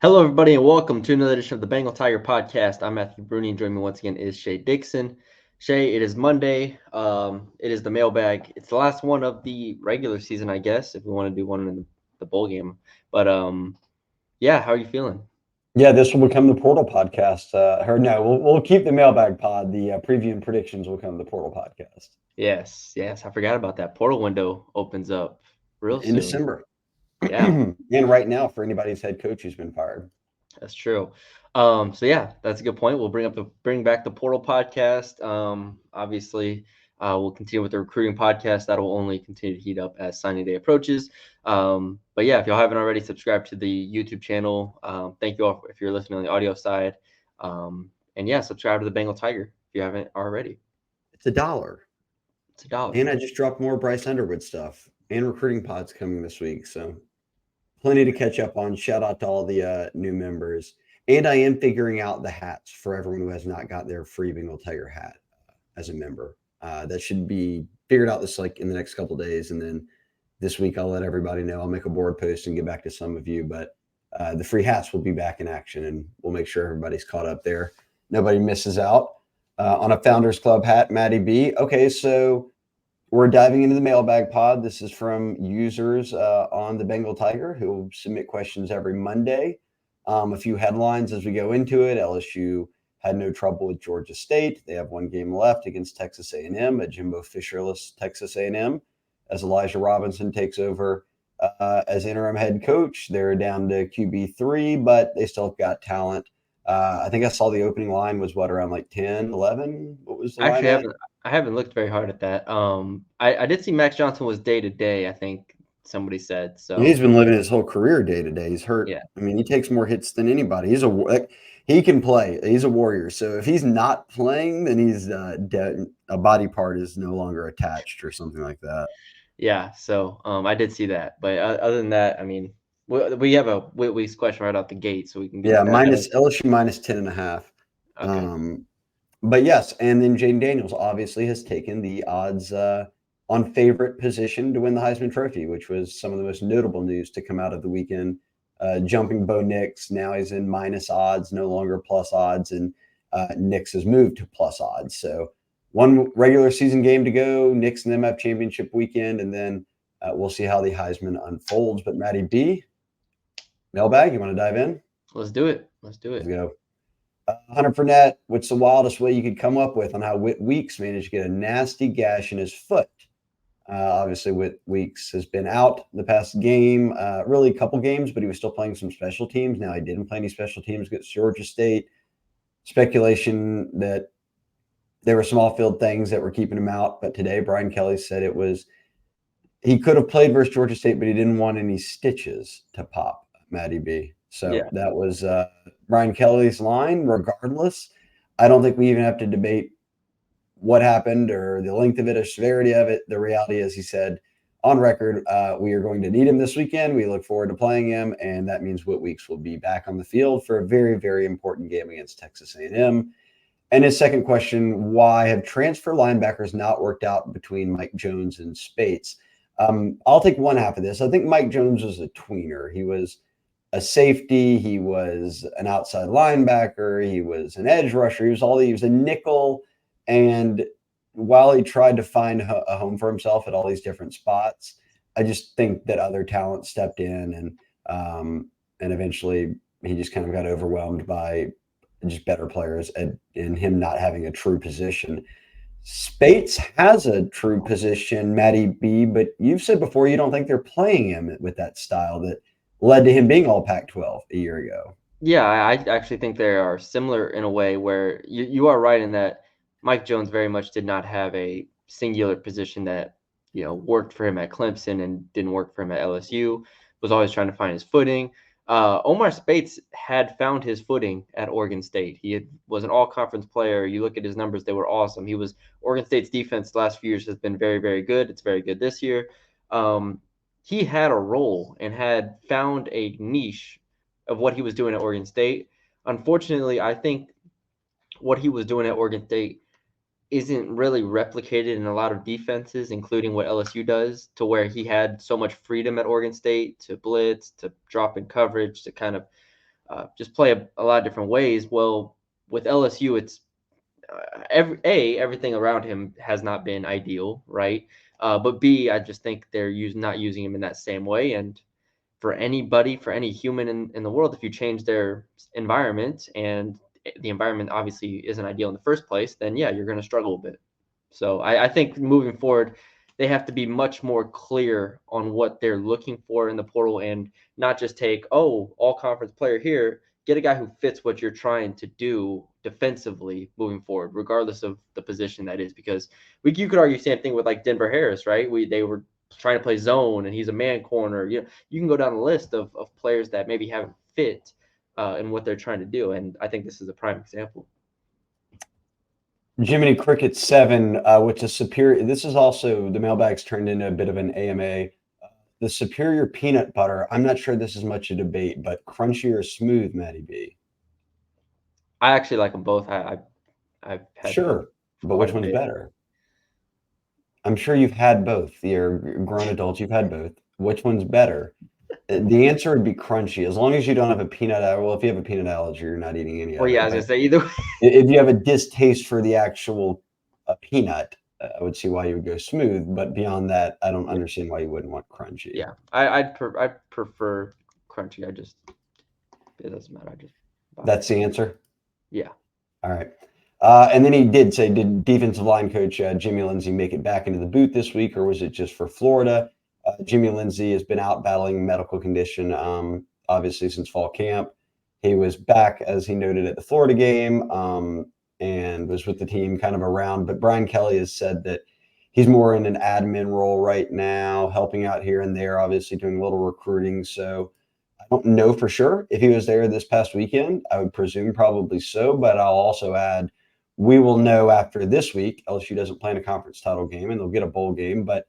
Hello, everybody, and welcome to another edition of the Bengal Tiger Podcast. I'm Matthew Bruni, and joining me once again is Shay Dixon. Shay, it is Monday. It is the Mailbag. It's the last one of the regular season, I guess, if we want to do one in the bowl game. But yeah, how are you feeling? Yeah, this will become the Portal podcast. Or no, we'll keep the mailbag pod. The preview and predictions will become the Portal podcast Yes, I forgot about that. Portal window opens up real in soon. December. Yeah, And right now, for anybody's head coach who's been fired. that's true. So yeah, that's a good point. We'll bring back the Portal podcast. Obviously, we'll continue with the recruiting podcast. That'll only continue to heat up as signing day approaches. But yeah, if y'all haven't already subscribed to the YouTube channel, thank you all if you're listening on the audio side. And yeah, subscribe to the Bengal Tiger if you haven't already. It's $1. It's $1. And I just dropped more Bryce Underwood stuff and recruiting pods coming this week. So plenty to catch up on. Shout out to all the new members. And I am figuring out the hats for everyone who has not got their free Bengal Tiger hat as a member. That should be figured out this like in the next couple days, and then this week I'll let everybody know. I'll make a board post and get back to some of you, but the free hats will be back in action, and we'll make sure everybody's caught up there. Nobody misses out on a Founders Club hat, Maddie B. Okay, so we're diving into the mailbag pod. This is from users on the Bengal Tiger who submit questions every Monday. A few headlines as we go into it. LSU had no trouble with Georgia State. They have one game left against Texas A&M, a Jimbo Fisherless Texas A&M, as Elijah Robinson takes over as interim head coach. They're down to QB3, but they still got talent. I think I saw the opening line was around like 10, 11? What was the line Actually, at? I haven't looked very hard at that. I did see Max Johnson was day to day. I think somebody said He's so. been living his whole career day to day. He's hurt. Yeah. I mean, he takes more hits than anybody. He can play. He's a warrior. So if he's not playing, then he's dead. A body part is no longer attached or something like that. Yeah, so I did see that, but other than that, I mean, we have a Whitweek's question right out the gate, so we can get Yeah, to that. minus LSU minus 10.5. Okay. But yes, and then Jaden Daniels obviously has taken the odds on favorite position to win the Heisman Trophy, which was some of the most notable news to come out of the weekend. Jumping Bo Nix, now he's in minus odds, no longer plus odds, and Nix has moved to plus odds. So one regular season game to go. Nix and them have championship weekend, and then we'll see how the Heisman unfolds. But Maddie B, mailbag, you want to dive in? Let's do it. Let's do Let's it. go. Hunter Fournette, what's the wildest way you could come up with on how Whit Weeks managed to get a nasty gash in his foot? Obviously, Whit Weeks has been out the past game, really a couple games, but he was still playing some special teams. Now, he didn't play any special teams against Georgia State. Speculation that there were small field things that were keeping him out, but today Brian Kelly said he could have played versus Georgia State, but he didn't want any stitches to pop, Maddie B. So Yeah. that was Brian Kelly's line. Regardless, I don't think we even have to debate what happened or the length of it or severity of it. The reality is, he said on record, we are going to need him this weekend. We look forward to playing him, and that means Whit Weeks will be back on the field for a very, very important game against Texas A&M. And his second question, why have transfer linebackers not worked out between Mike Jones and Spates? I'll take one half of this. I think Mike Jones was a tweener. He was a safety. He was an outside linebacker. He was an edge rusher. He was a nickel. And while he tried to find a home for himself at all these different spots, I just think that other talent stepped in, and eventually he just kind of got overwhelmed by just better players and him not having a true position. Spates has a true position, Matty B, but you've said before you don't think they're playing him with that style that led to him being all Pac-12 a year ago. Yeah, I actually think they are similar in a way where you are right in that Mike Jones very much did not have a singular position that, worked for him at Clemson and didn't work for him at LSU, was always trying to find his footing. Omar Spates had found his footing at Oregon State. Was an all-conference player. You look at his numbers, they were awesome. Oregon State's defense the last few years has been very, very good. It's very good this year. He had a role and had found a niche of what he was doing at Oregon State. Unfortunately, I think what he was doing at Oregon State isn't really replicated in a lot of defenses, including what LSU does, to where he had so much freedom at Oregon State to blitz, to drop in coverage, to kind of just play a lot of different ways. Well, with LSU, it's everything around him has not been ideal, right? But B, I just think they're not using him in that same way. And for anybody, for any human in the world, if you change their environment and the environment obviously isn't ideal in the first place, then yeah, you're going to struggle a bit. So I think moving forward, they have to be much more clear on what they're looking for in the portal and not just take, oh, all conference player here. Get a guy who fits what you're trying to do defensively moving forward, regardless of the position that is. Because you could argue the same thing with like Denver Harris, right? They were trying to play zone and he's a man corner. You can go down the list of players that maybe haven't fit in what they're trying to do. And I think this is a prime example. Jiminy Cricket 7, which is superior. This is also, the mailbag's turned into a bit of an AMA. The superior peanut butter. I'm not sure this is much a debate, but crunchy or smooth, Matty B? I actually like them both. I've had sure, but which one's better? I'm sure you've had both. You're grown adults. You've had both. Which one's better? The answer would be crunchy, as long as you don't have a peanut allergy. Well, if you have a peanut allergy, you're not eating any of it. Well, yeah, I was going to say either way. If you have a distaste for the actual peanut, I would see why you would go smooth. But beyond that, I don't understand why you wouldn't want crunchy. Yeah, I prefer crunchy. It doesn't matter. That's the answer? Yeah. All right. And then he did say, did defensive line coach Jimmy Lindsey make it back into the boot this week, or was it just for Florida? Jimmy Lindsey has been out battling medical condition, obviously, since fall camp. He was back, as he noted, at the Florida game and was with the team kind of around. But Brian Kelly has said that he's more in an admin role right now, helping out here and there, obviously doing a little recruiting. So I don't know for sure if he was there this past weekend. I would presume probably so, but I'll also add, we will know after this week. LSU doesn't play in a conference title game, and they'll get a bowl game, but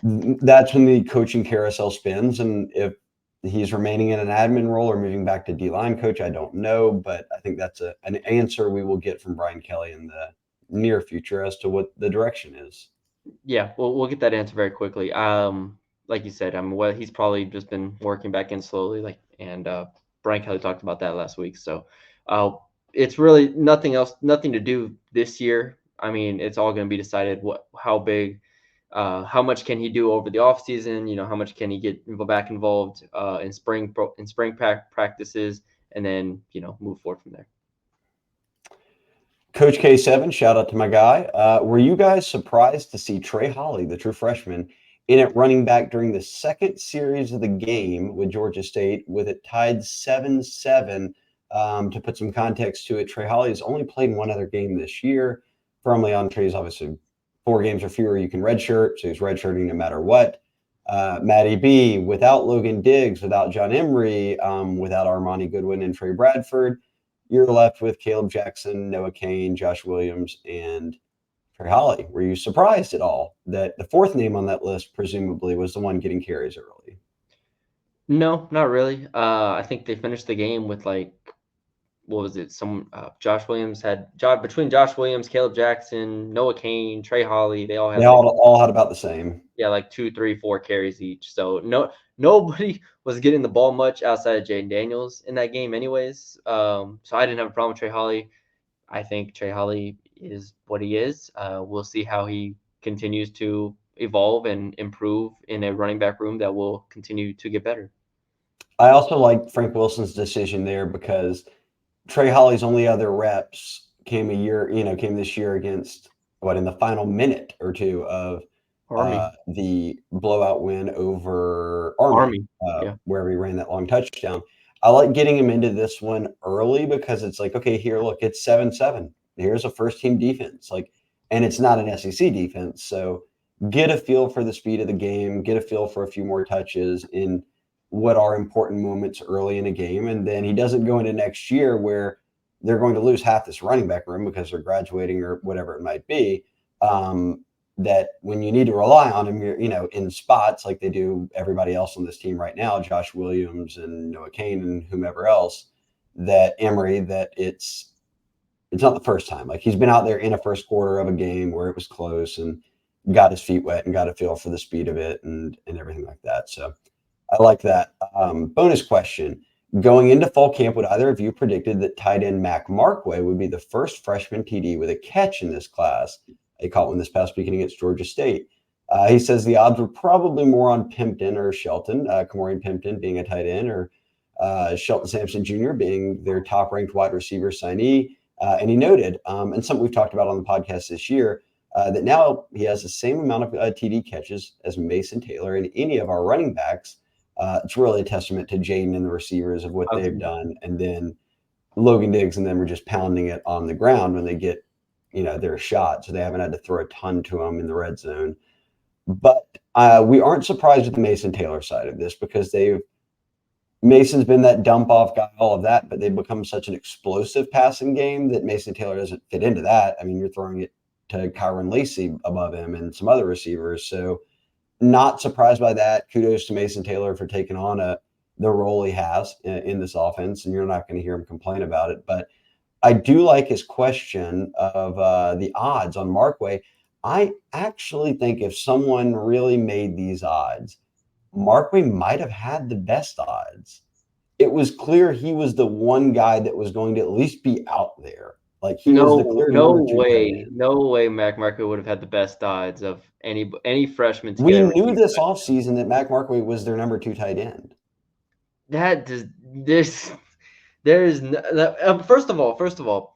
that's when the coaching carousel spins. And if he's remaining in an admin role or moving back to D-line coach, I don't know, but I think that's an answer we will get from Brian Kelly in the near future as to what the direction is. Yeah, we'll get that answer very quickly. Like you said, he's probably just been working back in slowly, and Brian Kelly talked about that last week. So it's really nothing to do this year. I mean, it's all going to be decided how big, how much can he do over the offseason, how much can he get back involved in spring practices, and then, move forward from there. Coach K7, shout out to my guy. Were you guys surprised to see Trey Holly, the true freshman, in at running back during the second series of the game with Georgia State, with it tied 7-7? To put some context to it, Trey Holly has only played one other game this year. Firmly on Trey's, obviously, 4 games or fewer you can redshirt, so he's redshirting no matter what. Matty B, without Logan Diggs, without John Emery, without Armani Goodwin and Trey Bradford, you're left with Caleb Jackson, Noah Cain, Josh Williams, and Trey Holly. Were you surprised at all that the 4th name on that list presumably was the one getting carries early? No, not really. I think they finished the game with what was it? Josh Williams between Josh Williams, Caleb Jackson, Noah Cain, Trey Holly. They all had about the same. Yeah, 2, 3, 4 carries each. So nobody was getting the ball much outside of Jaden Daniels in that game, anyways. So I didn't have a problem with Trey Holly. I think Trey Holly is what he is. We'll see how he continues to evolve and improve in a running back room that will continue to get better. I also like Frank Wilson's decision there because Trey Holly's only other reps came this year against in the final minute or two of the blowout win over Army. Where we ran that long touchdown. I like getting him into this one early because it's okay, here, look, it's 7-7. Here's a first team defense, and it's not an SEC defense. So get a feel for the speed of the game, get a feel for a few more touches in what are important moments early in a game. And then he doesn't go into next year where they're going to lose half this running back room because they're graduating or whatever it might be. That when you need to rely on him, you're, in spots like they do everybody else on this team right now, Josh Williams and Noah Cain and whomever else, that Emery, that it's not the first time. He's been out there in a first quarter of a game where it was close and got his feet wet and got a feel for the speed of it and everything like that. So I like that. Bonus question. Going into fall camp, would either of you predicted that tight end Mac Markway would be the first freshman TD with a catch in this class? He caught one this past weekend against Georgia State. He says the odds were probably more on Pimpton or Shelton, Kamorian Pimpton being a tight end, or Shelton Sampson Jr. being their top-ranked wide receiver signee. And he noted, and something we've talked about on the podcast this year, that now he has the same amount of TD catches as Mason Taylor and any of our running backs. It's really a testament to Jaden and the receivers of what they've done. And then Logan Diggs and them are just pounding it on the ground when they get, their shot. So they haven't had to throw a ton to them in the red zone. But we aren't surprised with the Mason Taylor side of this because Mason's been that dump off guy, all of that, but they've become such an explosive passing game that Mason Taylor doesn't fit into that. I mean, you're throwing it to Kyron Lacey above him and some other receivers. So not surprised by that. Kudos to Mason Taylor for taking on the role he has in this offense, and you're not going to hear him complain about it. But I do like his question of the odds on Markway. I actually think if someone really made these odds, Markway might have had the best odds. It was clear he was the one guy that was going to at least be out there. Like he was the clear number 2 tight end. No way Mac Markway would have had the best odds of any freshman to We get knew this offseason that Mac Markway was their number 2 tight end. That does there is no, first of all,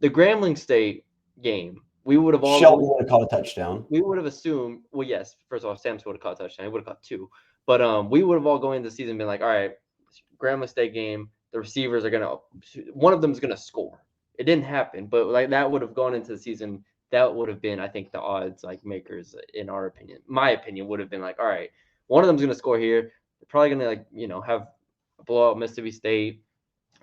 the Grambling State game, we would have all Shelton would have caught a touchdown. We would have assumed, well, yes, first of all, Samson would have caught a touchdown. He would have caught 2. But we would have all going into the season been like, all right, Grambling State game, the receivers are one of them is gonna score. It didn't happen, but like that would have gone into the season. That would have been, I think, the odds like makers in our opinion. My opinion would have been like, all right, one of them's gonna score here. They're probably gonna have a blowout Mississippi State,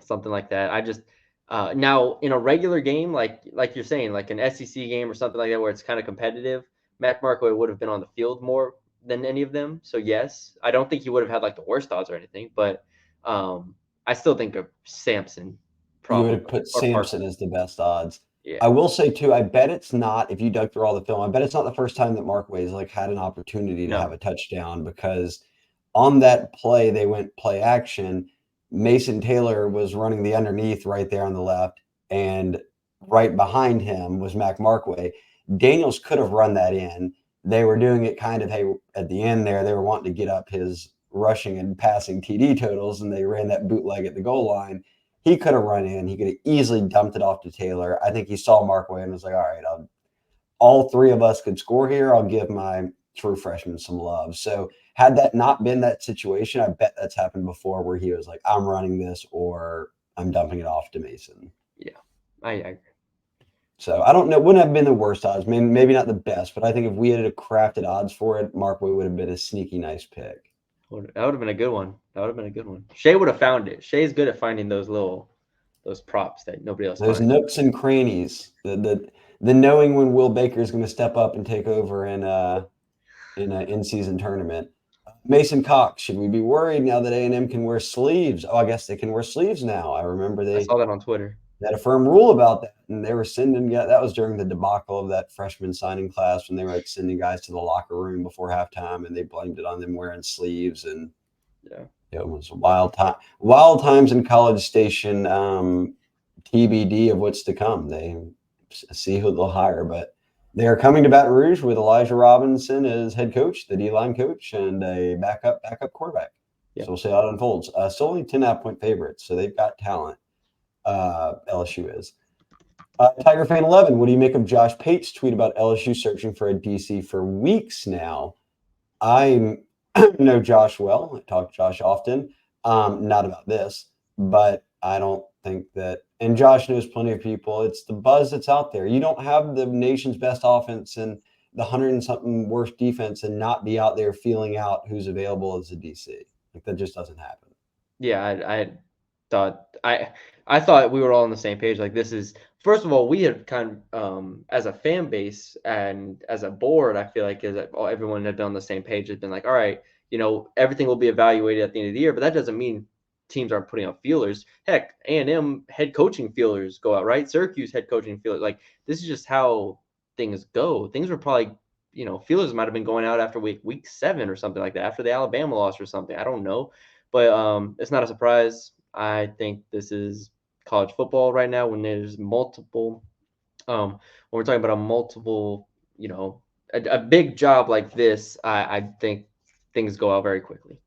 something like that. I just now in a regular game, like you're saying, like an SEC game or something like that, where it's kind of competitive, Mac Markway would have been on the field more than any of them. So yes, I don't think he would have had like the worst odds or anything, but I still think of Samson. Probably. You would have put Samson as the best odds. Yeah. I will say too, I bet it's not, if you dug through all the film, I bet it's not the first time that Markway's like had an opportunity to have a touchdown, because on that play, they went play action. Mason Taylor was running the underneath right there on the left, and right behind him was Mac Markway. Daniels could have run that in. They were doing it kind of, hey, at the end there, they were wanting to get up his rushing and passing TD totals, and they ran that bootleg at the goal line. He could have run in. He could have easily dumped it off to Taylor. I think he saw Markway and was like, all right, all 3 of us could score here. I'll give my true freshman some love. So had that not been that situation, I bet that's happened before where he was like, I'm running this or I'm dumping it off to Mason. Yeah, I agree. So I don't know. It wouldn't have been the worst odds. I mean, maybe not the best, but I think if we had crafted odds for it, Markway would have been a sneaky nice pick. That would have been a good one. Shay would have found it. Shay's good at finding those props that nobody else finds. Those nooks and crannies. The knowing when Will Baker is going to step up and take over in an in-season tournament. Mason Cox, should we be worried now that A&M can wear sleeves? Oh, I guess they can wear sleeves now. I remember I saw that on Twitter. They had a firm rule about that, and they were sending guys. That was during the debacle of that freshman signing class when they were like sending guys to the locker room before halftime, and they blamed it on them wearing sleeves. And it was a wild times in College Station. TBD of what's to come. They see who they'll hire, but they are coming to Baton Rouge with Elijah Robinson as head coach, the D-line coach, and a backup quarterback. So we'll see how it unfolds. Still only 10.5-point favorites, so they've got talent. LSU is. Tiger Fan 11, what do you make of Josh Pate's tweet about LSU searching for a DC for weeks now? I know Josh well. I talk to Josh often. Not about this, but I don't think that, and Josh knows plenty of people, it's the buzz that's out there. You don't have the nation's best offense and the 100-and-something worst defense and not be out there feeling out who's available as a DC. Like, that just doesn't happen. Yeah, I thought we were all on the same page. Like, this is, first of all, we had kind of, as a fan base and as a board, I feel like everyone had been on the same page. Had been like, all right, everything will be evaluated at the end of the year, but that doesn't mean teams aren't putting out feelers. Heck, A&M head coaching feelers go out, right? Syracuse head coaching feelers. Like, this is just how things go. Things were probably, feelers might have been going out after week 7 or something like that, after the Alabama loss or something. I don't know. But it's not a surprise. I think this is college football right now when there's multiple when we're talking about a multiple, a big job like this, I think things go out very quickly.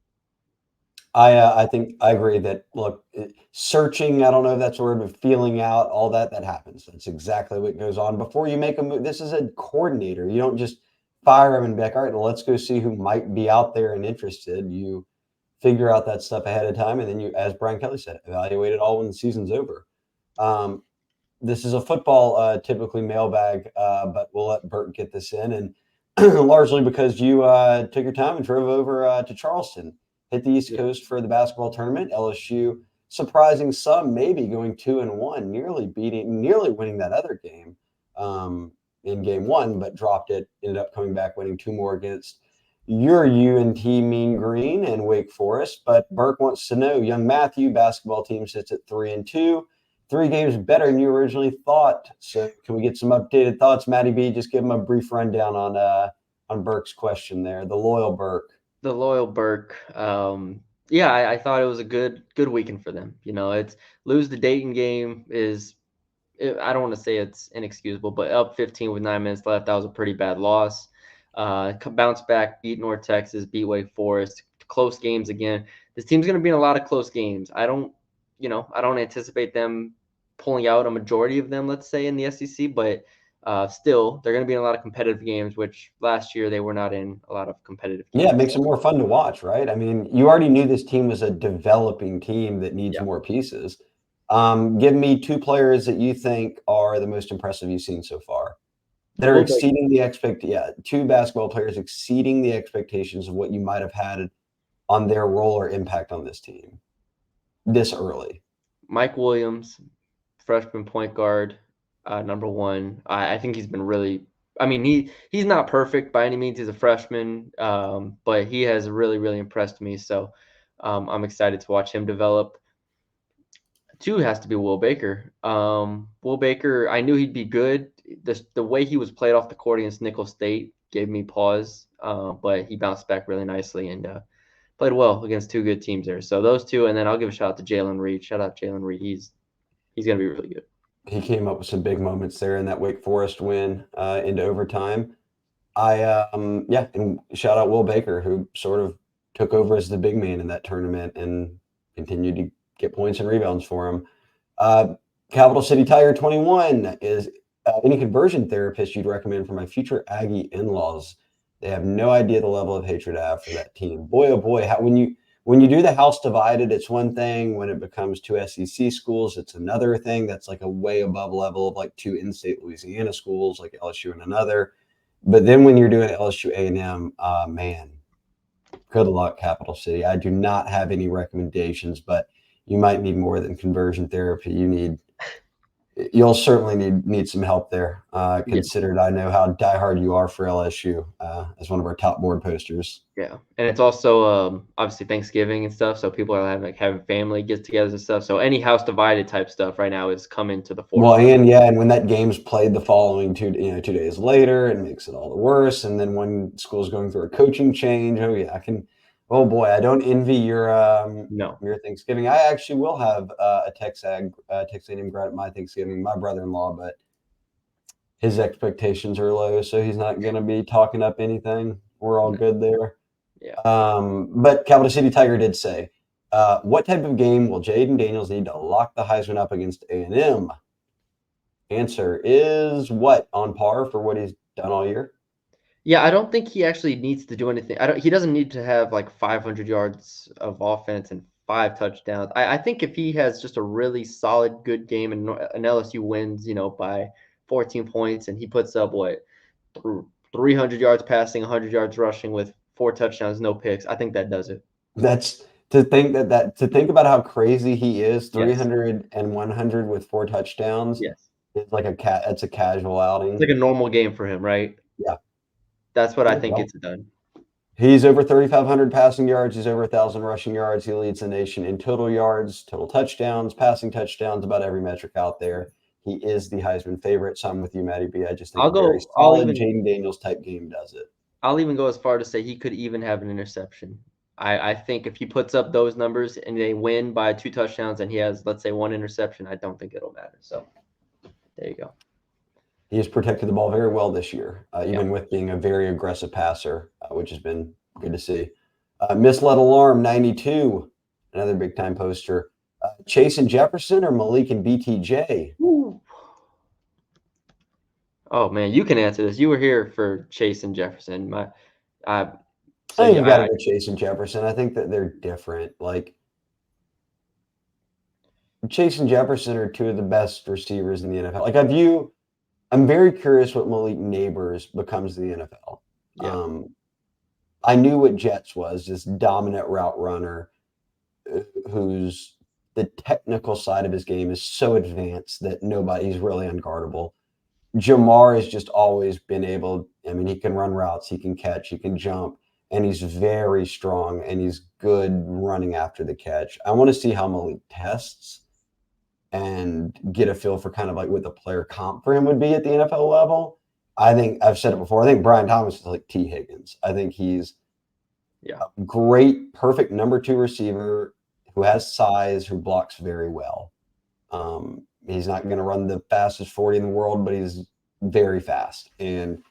I think I agree that look, searching, I don't know if that's a word, but feeling out, all that happens. That's exactly what goes on before you make a move. This is a coordinator. You don't just fire him and be like, all right, well, let's go see who might be out there and interested. You figure out that stuff ahead of time, and then you, as Brian Kelly said, evaluate it all when the season's over. This is a football typically mailbag, but we'll let Bert get this in, and largely because you took your time and drove over to Charleston, hit the East Coast for the basketball tournament. LSU surprising some, maybe going 2-1, nearly winning that other game in game one, but dropped it. Ended up coming back, winning two more against your UNT Mean Green and Wake Forest. But Burke wants to know, young Matthew basketball team sits at 3-2. 3 games better than you originally thought. So can we get some updated thoughts, Matty B? Just give him a brief rundown on Burke's question there. The loyal Burke. The loyal Burke. Yeah, I thought it was a good weekend for them. It's lose the Dayton game I don't want to say it's inexcusable, but up 15 with 9 minutes left, that was a pretty bad loss. Bounce back, beat North Texas, beat Wake Forest, close games again. This team's going to be in a lot of close games. I don't anticipate them pulling out a majority of them, let's say, in the SEC, but still, they're going to be in a lot of competitive games, which last year they were not in a lot of competitive games. Yeah, it makes it more fun to watch, right? I mean, you already knew this team was a developing team that needs more pieces. Give me 2 players that you think are the most impressive you've seen so far. That are exceeding the 2 basketball players exceeding the expectations of what you might have had on their role or impact on this team this early. Mike Williams, freshman point guard, number 1. I think he's been really. I mean, he's not perfect by any means. He's a freshman, but he has really, really impressed me. So I'm excited to watch him develop. 2 has to be Will Baker. Will Baker, I knew he'd be good. The way he was played off the court against Nicholls State gave me pause, but he bounced back really nicely and played well against 2 good teams there. So those 2, and then I'll give a shout out to Jalen Reed. Shout out Jalen Reed. He's going to be really good. He came up with some big moments there in that Wake Forest win into overtime. And shout out Will Baker, who sort of took over as the big man in that tournament and continued to get points and rebounds for him. Capital City Tiger 21 is any conversion therapist you'd recommend for my future Aggie in-laws. They have no idea the level of hatred I have for that team. Boy, oh boy, when you do the house divided, it's one thing. When it becomes 2 SEC schools, it's another thing. That's like a way above level of like 2 in-state Louisiana schools, like LSU and another. But then when you're doing LSU A&M, man, good luck, Capital City. I do not have any recommendations, but you might need more than conversion therapy. You'll certainly need some help there. Considered I know how diehard you are for LSU as one of our top board posters. Yeah, and it's also obviously Thanksgiving and stuff, so people are having family get-togethers and stuff. So any house divided type stuff right now is coming to the forefront. Well, and when that game's played the following 2 days later, it makes it all the worse. And then when school's going through a coaching change, oh boy, I don't envy your Thanksgiving. I actually will have a Texas A&M grad at my Thanksgiving, my brother-in-law, but his expectations are low, so he's not going to be talking up anything. We're all good there. Yeah. But Capital City Tiger did say, what type of game will Jaden Daniels need to lock the Heisman up against A&M? Answer is what? On par for what he's done all year? Yeah, I don't think he actually needs to do anything. He doesn't need to have like 500 yards of offense and 5 touchdowns. I think if he has just a really solid, good game and LSU wins, by 14 points and he puts up 300 yards passing, 100 yards rushing with 4 touchdowns, no picks. I think that does it. That's to think to think about how crazy he is. 300 and 100 with 4 touchdowns. Yes, it's like it's a casual outing. It's like a normal game for him, right? Yeah, that's what I think gets it done. He's over 3,500 passing yards. He's over 1,000 rushing yards. He leads the nation in total yards, total touchdowns, passing touchdowns, about every metric out there. He is the Heisman favorite. So I'm with you, Matty B. I just think very solid Jaden Daniels type game does it. I'll even go as far to say he could even have an interception I think if he puts up those numbers and they win by 2 touchdowns and he has, let's say, 1 interception, I don't think it'll matter. So there you go. He has protected the ball very well this year, even with being a very aggressive passer, which has been good to see. Misled Alarm 92, another big time poster. Chase and Jefferson or Malik and BTJ? Woo. Oh man, you can answer this. You were here for Chase and Jefferson. I think you got to go Chase and Jefferson. I think that they're different. Like Chase and Jefferson are two of the best receivers in the NFL. Like I'm very curious what Malik Neighbors becomes in the NFL. Yeah. I knew what Jets was, this dominant route runner whose the technical side of his game is so advanced that nobody's really unguardable. Jamar has just always been able, I mean, he can run routes, he can catch, he can jump, and he's very strong and he's good running after the catch. I want to see how Malik tests and get a feel for kind of like what the player comp for him would be at the NFL level. I think I've said it before. I think Brian Thomas is like T. Higgins. I think he's a great, perfect number 2 receiver who has size, who blocks very well. He's not going to run the fastest 40 in the world, but he's very fast. And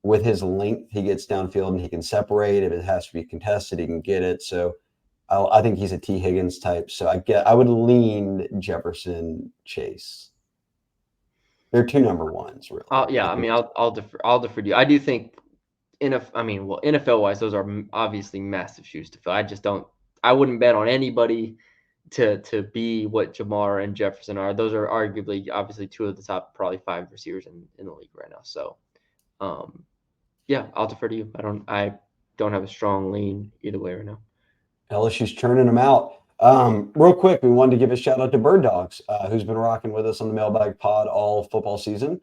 with his length, he gets downfield and he can separate. If it has to be contested, he can get it. So I think he's a T. Higgins type. So I would lean Jefferson Chase. They're 2 number 1s, really. I mean, I'll defer to you. I do think NFL wise, those are obviously massive shoes to fill. I wouldn't bet on anybody to be what Jamar and Jefferson are. Those are arguably, obviously, 2 of the top probably 5 receivers in the league right now. So, I'll defer to you. I don't have a strong lean either way right now. LSU's churning them out. Real quick, we wanted to give a shout out to Birddogs, who's been rocking with us on the Mailbag Pod all football season.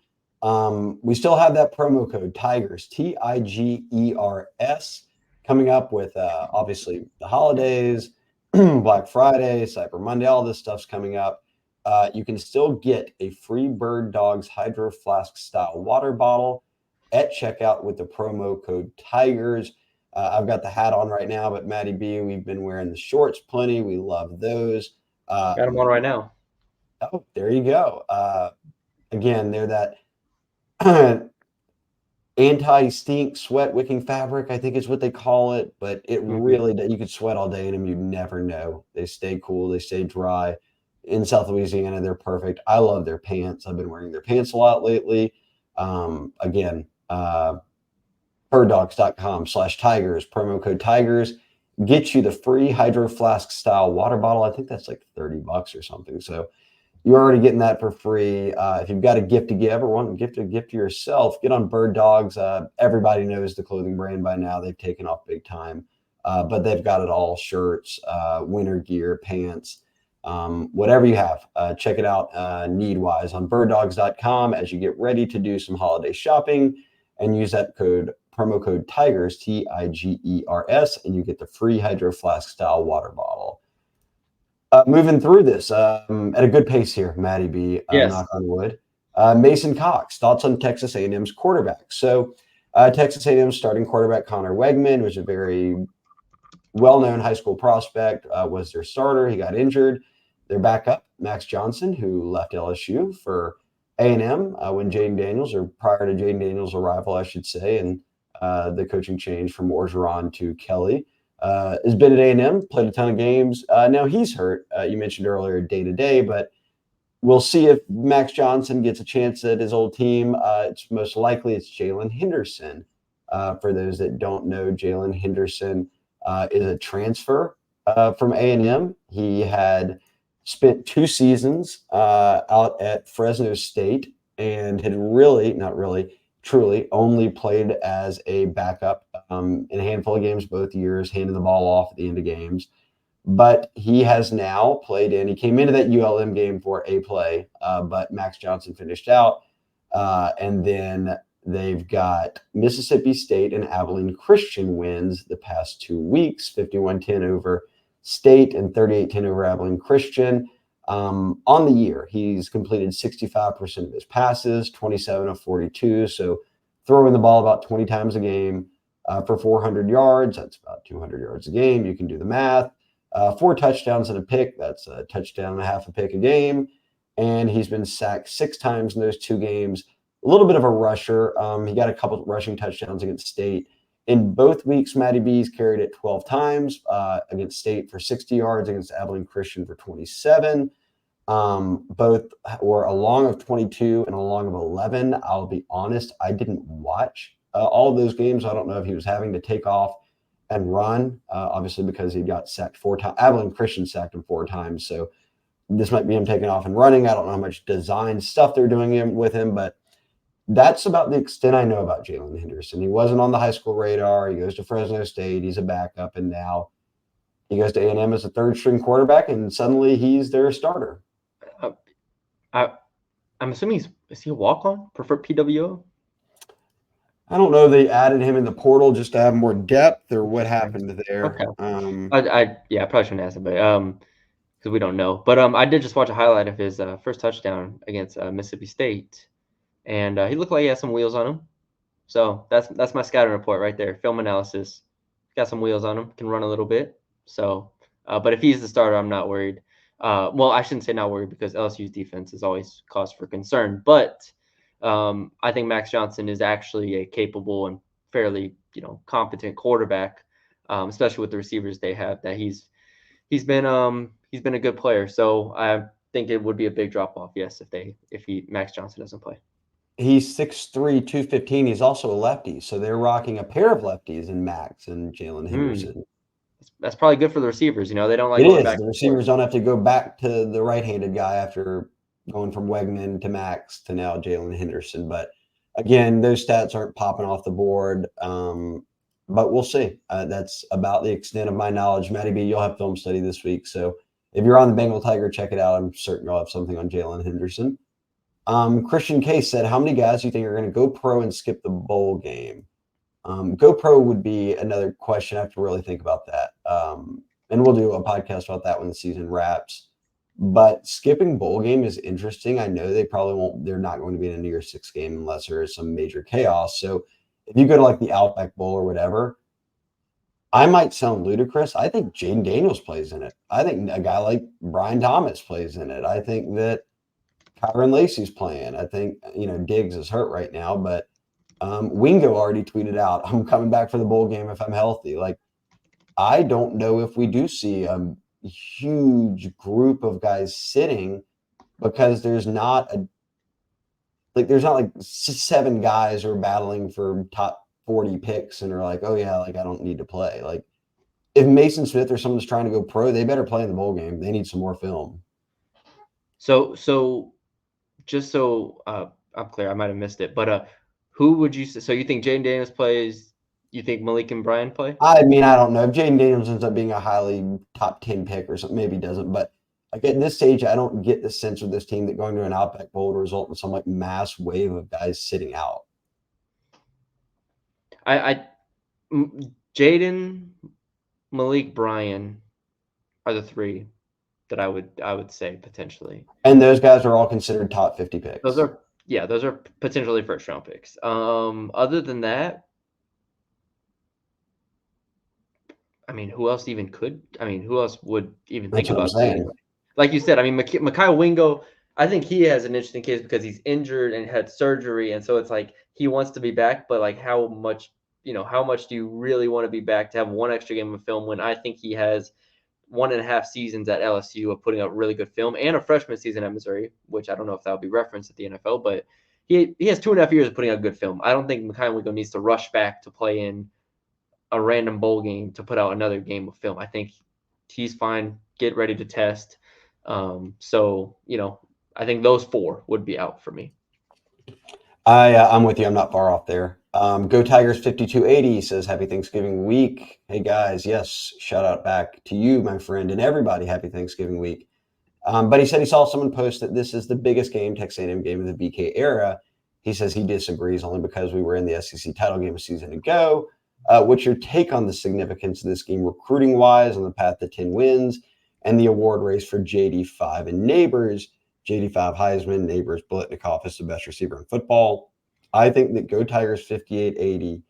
We still have that promo code Tigers, TIGERS, coming up with obviously the holidays, Black Friday, Cyber Monday, all this stuff's coming up. You can still get a free Birddogs Hydro Flask style water bottle at checkout with the promo code Tigers. I've got the hat on right now, but Maddie B, we've been wearing the shorts plenty. We love those. Got them on right now. Oh, there you go. Again, they're that anti-stink sweat wicking fabric, I think is what they call it. But it really, you could sweat all day in them. You never know. They stay cool. They stay dry. In South Louisiana, they're perfect. I love their pants. I've been wearing their pants a lot lately. Birddogs.com/Tigers, promo code Tigers, get you the free Hydro Flask style water bottle. I think that's like $30 or something. So you're already getting that for free. If you've got a gift to give or want to gift to yourself, get on Birddogs. Everybody knows the clothing brand by now. They've taken off big time, but they've got it all: shirts, winter gear, pants, whatever you have. Check it out need-wise on birddogs.com as you get ready to do some holiday shopping, and use that promo code Tigers, TIGERS, and you get the free Hydro Flask style water bottle. Moving through this at a good pace here, Maddie B. Yes. Knock on wood. Mason Cox, thoughts on Texas A&M's quarterback. So Texas A&M's starting quarterback Connor Wegman was a very well-known high school prospect, was their starter. He got injured. Their backup, Max Johnson, who left LSU for A&M when Jaden Daniels, or prior to Jaden Daniels' arrival, I should say, and the coaching change from Orgeron to Kelly, has been at A&M, played a ton of games. Now he's hurt. You mentioned earlier day-to-day, but we'll see if Max Johnson gets a chance at his old team. It's most likely it's Jalen Henderson. For those that don't know, Jalen Henderson is a transfer from A&M. He had spent 2 seasons out at Fresno State and had truly only played as a backup in a handful of games both years, handed the ball off at the end of games. But he has now played in. He came into that ULM game for a play, but Max Johnson finished out. And then they've got Mississippi State and Abilene Christian wins the past 2 weeks, 51-10 over State and 38-10 over Abilene Christian. On the year, he's completed 65% of his passes, 27 of 42. So throwing the ball about 20 times a game. for 400 yards. That's about 200 yards a game. You can do the math. 4 touchdowns and a pick. That's a touchdown and a half a pick a game. And he's been sacked 6 times in those 2 games. A little bit of a rusher. He got a couple rushing touchdowns against State. In both weeks, Matty B's carried it 12 times against State for 60 yards, against Abilene Christian for 27. Both were a long of 22 and a long of 11. I'll be honest, I didn't watch all of those games. I don't know if he was having to take off and run, obviously because he got sacked 4 times. Abilene Christian sacked him 4 times. So this might be him taking off and running. I don't know how much design stuff they're doing with him, but that's about the extent I know about Jalen Henderson. He wasn't on the high school radar. He goes to Fresno State. He's a backup, and now he goes to A&M as a third-string quarterback, and suddenly he's their starter. I'm assuming is he a walk-on? Preferred PWO? I don't know if they added him in the portal just to have more depth or what happened there. Okay. I probably shouldn't ask him, but because we don't know. But I did just watch a highlight of his first touchdown against Mississippi State, and he looked like he had some wheels on him. So that's my scouting report right there. Film analysis. Got some wheels on him. Can run a little bit. So, but if he's the starter, I'm not worried. Well, I shouldn't say not worried because LSU's defense is always cause for concern. But I think Max Johnson is actually a capable and fairly, competent quarterback, especially with the receivers they have. That he's been a good player. So I think it would be a big drop off, yes, if Max Johnson doesn't play. He's 6'3", 215. He's also a lefty, so they're rocking a pair of lefties in Max and Jalen Henderson. That's probably good for the receivers. They don't like it going is. back. The receivers don't have to go back to the right-handed guy after going from Wegman to Max to now Jalen Henderson. But again, those stats aren't popping off the board. But we'll see. That's about the extent of my knowledge. Matty B, you'll have film study this week. So if you're on the Bengal Tiger, check it out. I'm certain you'll have something on Jalen Henderson. Christian Case said, how many guys do you think are going to go pro and skip the bowl game? Go pro would be another question. I have to really think about that. And we'll do a podcast about that when the season wraps. But skipping bowl game is interesting. I know they probably won't. They're not going to be in a New Year's Six game unless there is some major chaos. So if you go to like the Outback Bowl or whatever, I might sound ludicrous. I think Jaden Daniels plays in it. I think a guy like Brian Thomas plays in it. I think that Kyron Lacey's playing. I think, Diggs is hurt right now, but Wingo already tweeted out, I'm coming back for the bowl game if I'm healthy. Like, I don't know if we do see a huge group of guys sitting because there's not like 7 guys who are battling for top 40 picks and are like, oh yeah, like I don't need to play. Like if Mason Smith or someone's trying to go pro, they better play in the bowl game. They need some more film. So just so I'm clear, I might have missed it, but who would you say? So you think Jaden Daniels plays? You think Malik and Brian play? I mean, I don't know. If Jaden Daniels ends up being a highly top 10 pick or something, maybe he doesn't. But like at this stage, I don't get the sense of this team that going to an Outback Bowl would result in some like mass wave of guys sitting out. Jaden, Malik, Brian are the 3 that I would say potentially. And those guys are all considered top 50 picks. Those are potentially first round picks. Other than that, I mean, who else even could? I mean, who else would even think about that? Like you said, I mean, Mekhi Wingo, I think he has an interesting case because he's injured and had surgery, and so it's like he wants to be back, but like how much do you really want to be back to have one extra game of film when I think he has 1.5 seasons at LSU of putting out really good film and a freshman season at Missouri, which I don't know if that'll be referenced at the NFL, but he has 2.5 years of putting out good film. I don't think Mekhi Wingo needs to rush back to play in a random bowl game to put out another game of film. I think he's fine. Get ready to test. So, I think those 4 would be out for me. I'm with you. I'm not far off there. Go Tigers 5280 says, happy Thanksgiving week. Hey guys. Yes. Shout out back to you, my friend, and everybody. Happy Thanksgiving week. But he said he saw someone post that this is the biggest game, Texas A&M game of the BK era. He says he disagrees only because we were in the SEC title game a season ago. What's your take on the significance of this game recruiting-wise on the path to 10 wins and the award race for JD5 and Neighbors? JD5 Heisman, Neighbors Biletnikoff is the best receiver in football. I think that Go Tigers 5880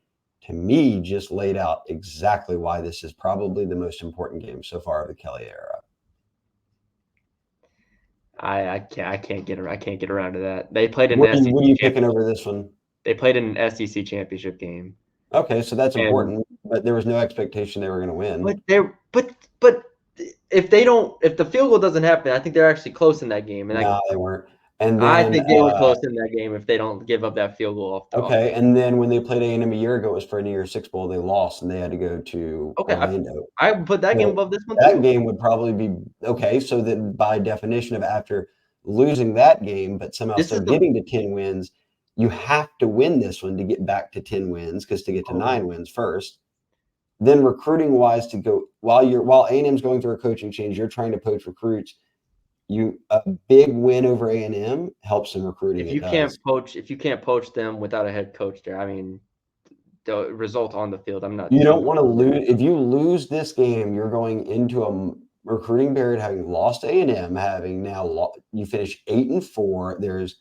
to me, just laid out exactly why this is probably the most important game so far of the Kelly era. I can't get around to that. They played in What an SEC are you picking over this one? They played in an SEC championship game. Okay, so that's And, important, but there was no expectation they were going to win. But if the field goal doesn't happen, I think they're actually close in that game. And No, they weren't. And then, I think they were close in that game if they don't give up that field goal off the okay, and then when they played A&M a year ago, it was for a New Year's Six Bowl. They lost, and they had to go to Orlando. I would put that game above this one That too. game would probably be okay. So then, by definition of after losing that game, but somehow still getting to 10 wins, you have to win this one to get back to 10 wins, because to get to 9 wins first. Then recruiting wise, to go while A&M's going through a coaching change, you're trying to poach recruits. A big win over A&M helps in recruiting. If you can't poach them without a head coach there, I mean, the result on the field, I'm not. You don't want to lose. If you lose this game, you're going into a recruiting period having lost A&M, having now you finish 8-4. There's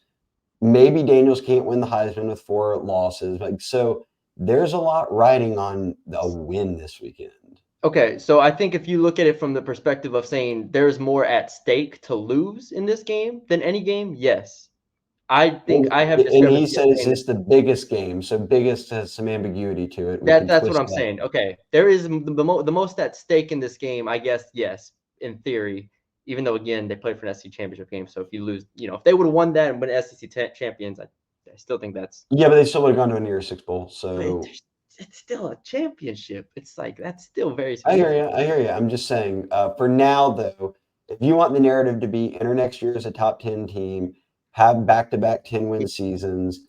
maybe Daniels can't win the Heisman with 4 losses. Like, so there's a lot riding on a win this weekend. Okay, so I think if you look at it from the perspective of saying there's more at stake to lose in this game than any game, yes. I think I have. And he said, "Is this the biggest game?" So biggest has some ambiguity to it. That's what I'm saying. Okay, there is the most at stake in this game, I guess. Yes, in theory, even though again they played for an SEC championship game. So if you lose, if they would have won that and been SEC champions, I still think that's. Yeah, but they still would have gone to a New Year's Six Bowl. So it's still a championship. It's like that's still very. I hear you. I'm just saying. For now, though, if you want the narrative to be enter next year as a top 10 team, have back-to-back 10-win seasons,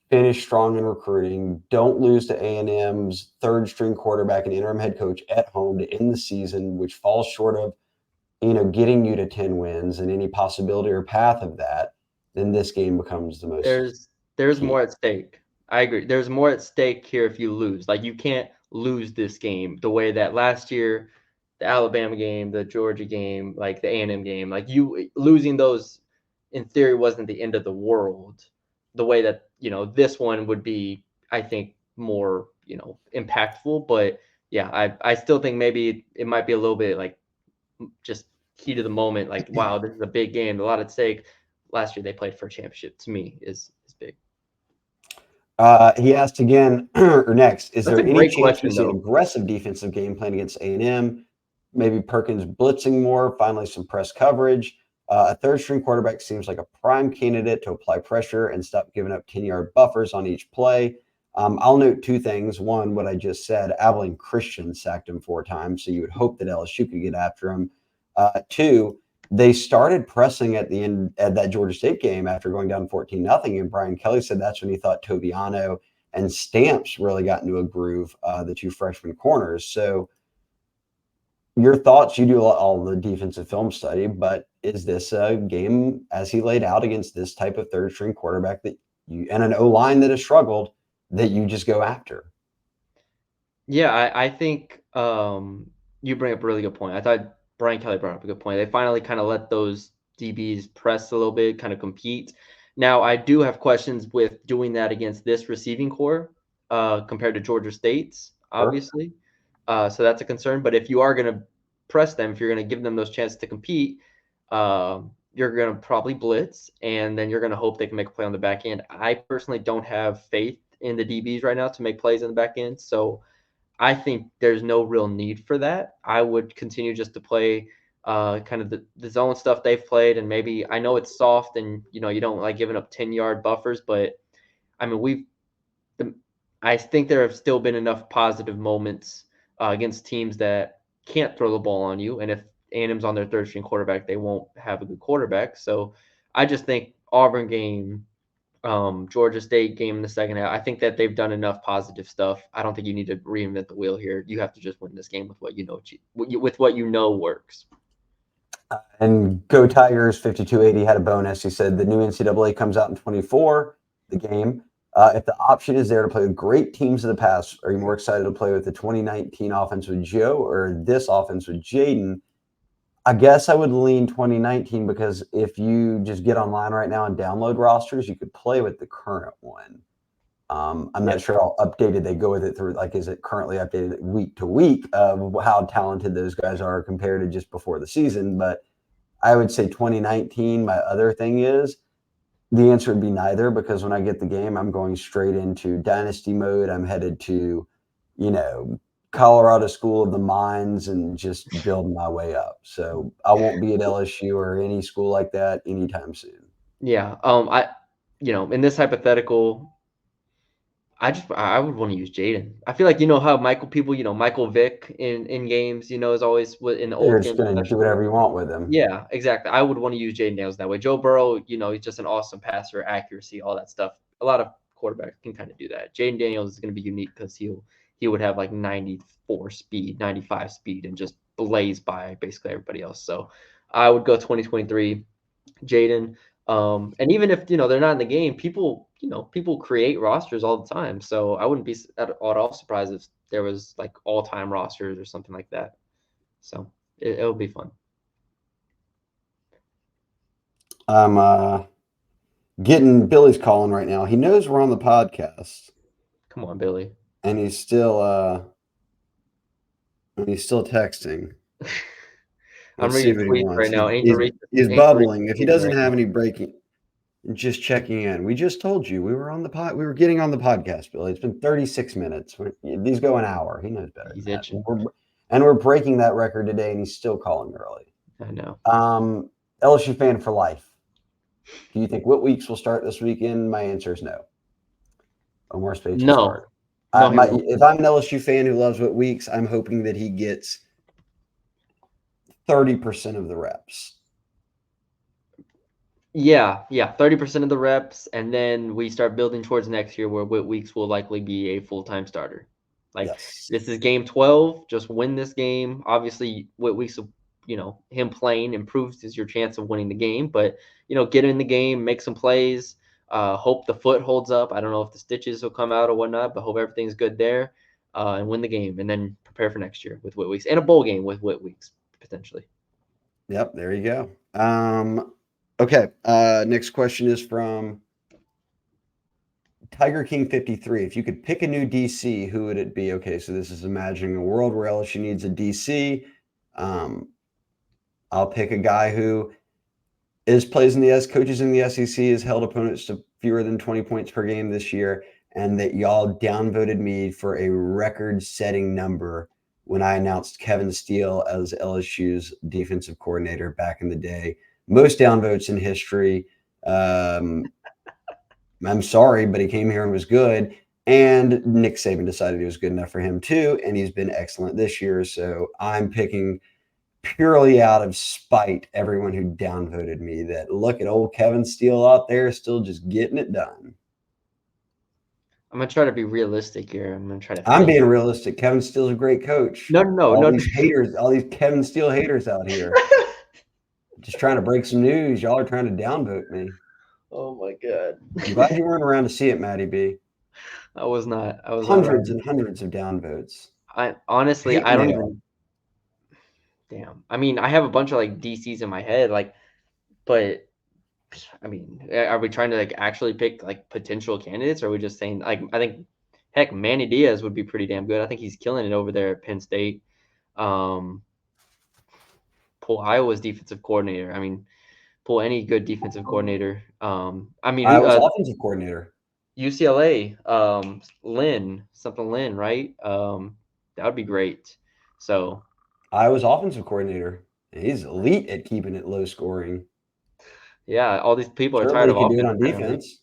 finish strong in recruiting, don't lose to A&M's third-string quarterback and interim head coach at home to end the season, which falls short of, getting you to 10 wins and any possibility or path of that, then this game becomes the most. There's more at stake. I agree. There's more at stake here if you lose. Like, you can't lose this game the way that last year, the Alabama game, the Georgia game, like the A&M game, like you losing those in theory wasn't the end of the world. The way that, this one would be, I think, more, impactful. But yeah, I still think maybe it might be a little bit like just heat of the moment. Like, wow, this is a big game, a lot at stake. Last year they played for a championship. To me, is big. He asked again, or next, is there any chance we see an though. aggressive defensive game plan against A&M? Maybe Perkins blitzing more, finally some press coverage. A third-string quarterback seems like a prime candidate to apply pressure and stop giving up 10-yard buffers on each play. I'll note 2 things. One, what I just said, Abilene Christian sacked him 4 times, so you would hope that LSU could get after him. 2, they started pressing at the end at that Georgia State game after going down 14-0. And Brian Kelly said that's when he thought Toviano and Stamps really got into a groove, the 2 freshman corners. So your thoughts, you do all the defensive film study, but is this a game as he laid out against this type of third string quarterback that you, and an O-line that has struggled, that you just go after? Yeah, I think you bring up a really good point. I thought Brian Kelly brought up a good point. They finally kind of let those DBs press a little bit, kind of compete. Now, I do have questions with doing that against this receiving core compared to Georgia State's, obviously. So that's a concern. But if you are going to press them, if you're going to give them those chances to compete, you're going to probably blitz, and then you're going to hope they can make a play on the back end. I personally don't have faith in the DBs right now to make plays in the back end. So I think there's no real need for that. I would continue just to play kind of the zone stuff they've played. And maybe, I know it's soft and, you don't like giving up 10-yard buffers, but I mean, I think there have still been enough positive moments against teams that can't throw the ball on you. And if A&M's on their third string quarterback, they won't have a good quarterback. So I just think Auburn game, Georgia State game in the second half, I think that they've done enough positive stuff. I don't think you need to reinvent the wheel here. You have to just win this game with what with what works. And Go Tigers 5280 had a bonus. He said the new NCAA comes out in 24, the game. If the option is there to play with great teams of the past, are you more excited to play with the 2019 offense with Joe or this offense with Jaden? I guess I would lean 2019, because if you just get online right now and download rosters, you could play with the current one. I'm not sure how updated they go with it through, like, is it currently updated week to week of how talented those guys are compared to just before the season. But I would say 2019, my other thing is the answer would be neither, because when I get the game, I'm going straight into dynasty mode. I'm headed to, Colorado School of the Mines and just building my way up. So I won't be at LSU or any school like that anytime soon. Yeah. In this hypothetical, I would want to use Jaden. I feel like how Michael Vick in games, is always in the They're old just game going to do especially. whatever you want with them. Yeah, exactly. I would want to use Jaden Daniels that way. Joe Burrow, he's just an awesome passer, accuracy, all that stuff. A lot of quarterbacks can kind of do that. Jaden Daniels is going to be unique because he would have like 94 speed, 95 speed, and just blaze by basically everybody else. So I would go 2023, Jaden. And even if they're not in the game, people create rosters all the time. So I wouldn't be at all surprised if there was like all-time rosters or something like that. So it'll be fun. I'm getting Billy's calling right now. He knows we're on the podcast. Come on, Billy. And he's still texting. I'm Let's see reading what he tweets wants. right now. He's bubbling. If he doesn't right have now. any breaking, just checking in. We just told you we were on the pod. We were getting on the podcast, Billy. It's been 36 minutes. These go an hour. He knows better. He's than that. itching. We're breaking that record today, and he's still calling early. I know. LSU fan for life. Do you think Whit Weeks will start this weekend? My answer is no. Omar Speights will start. No, if I'm an LSU fan who loves Whit Weeks, I'm hoping that he gets 30% of the reps. Yeah, 30% of the reps, and then we start building towards next year where Whit Weeks will likely be a full-time starter. This is game 12. Just win this game. Obviously, Whit Weeks, him playing improves your chance of winning the game. But get in the game, make some plays. Hope the foot holds up. I don't know if the stitches will come out or whatnot, but hope everything's good there, and win the game, and then prepare for next year with Whit Weeks and a bowl game with Whit Weeks potentially. Yep, there you go. Okay, next question is from Tiger King 53. If you could pick a new DC, who would it be? Okay, so this is imagining a world where LSU needs a DC. I'll pick a guy who coaches in the SEC, has held opponents to fewer than 20 points per game this year, and that y'all downvoted me for a record-setting number when I announced Kevin Steele as LSU's defensive coordinator back in the day. Most downvotes in history. I'm sorry, but he came here and was good. And Nick Saban decided he was good enough for him too, and he's been excellent this year. So I'm picking purely out of spite everyone who downvoted me that look at old Kevin Steele out there still just getting it done. I'm gonna try to be realistic here. I'm being realistic. Kevin Steele's a great coach. No. These haters, all these Kevin Steele haters out here, just trying to break some news. Y'all are trying to downvote me. Oh my god! I'm glad you weren't around to see it, Matty B. I was not. Hundreds and hundreds of downvotes. I honestly, I don't even. Damn. I mean, I have a bunch of like DCs in my head, but I mean, are we trying to actually pick potential candidates, or are we just saying I think, heck, Manny Diaz would be pretty damn good. I think he's killing it over there at Penn State. Pull Iowa's defensive coordinator. I mean, pull any good defensive coordinator. I mean, Iowa's offensive coordinator. UCLA, Lynn, right? That would be great. So Iowa's offensive coordinator. He's elite at keeping it low scoring. Yeah, all these people are tired of offense. He can do it on defense.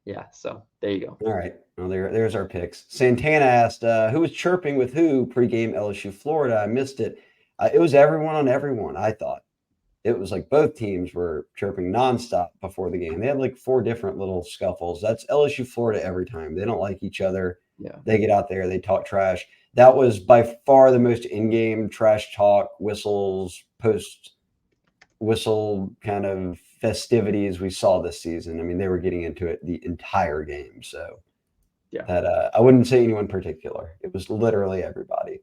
Yeah, so there you go. All right. Well, there's our picks. Santana asked, who was chirping with who pregame LSU Florida? I missed it. It was everyone on everyone, I thought. It was like both teams were chirping nonstop before the game. They had 4 different little scuffles. That's LSU Florida every time. They don't like each other. Yeah. They get out there, they talk trash. That was by far the most in-game trash talk, whistles, post-whistle kind of festivities we saw this season. I mean, they were getting into it the entire game. So yeah, that I wouldn't say anyone particular. It was literally everybody.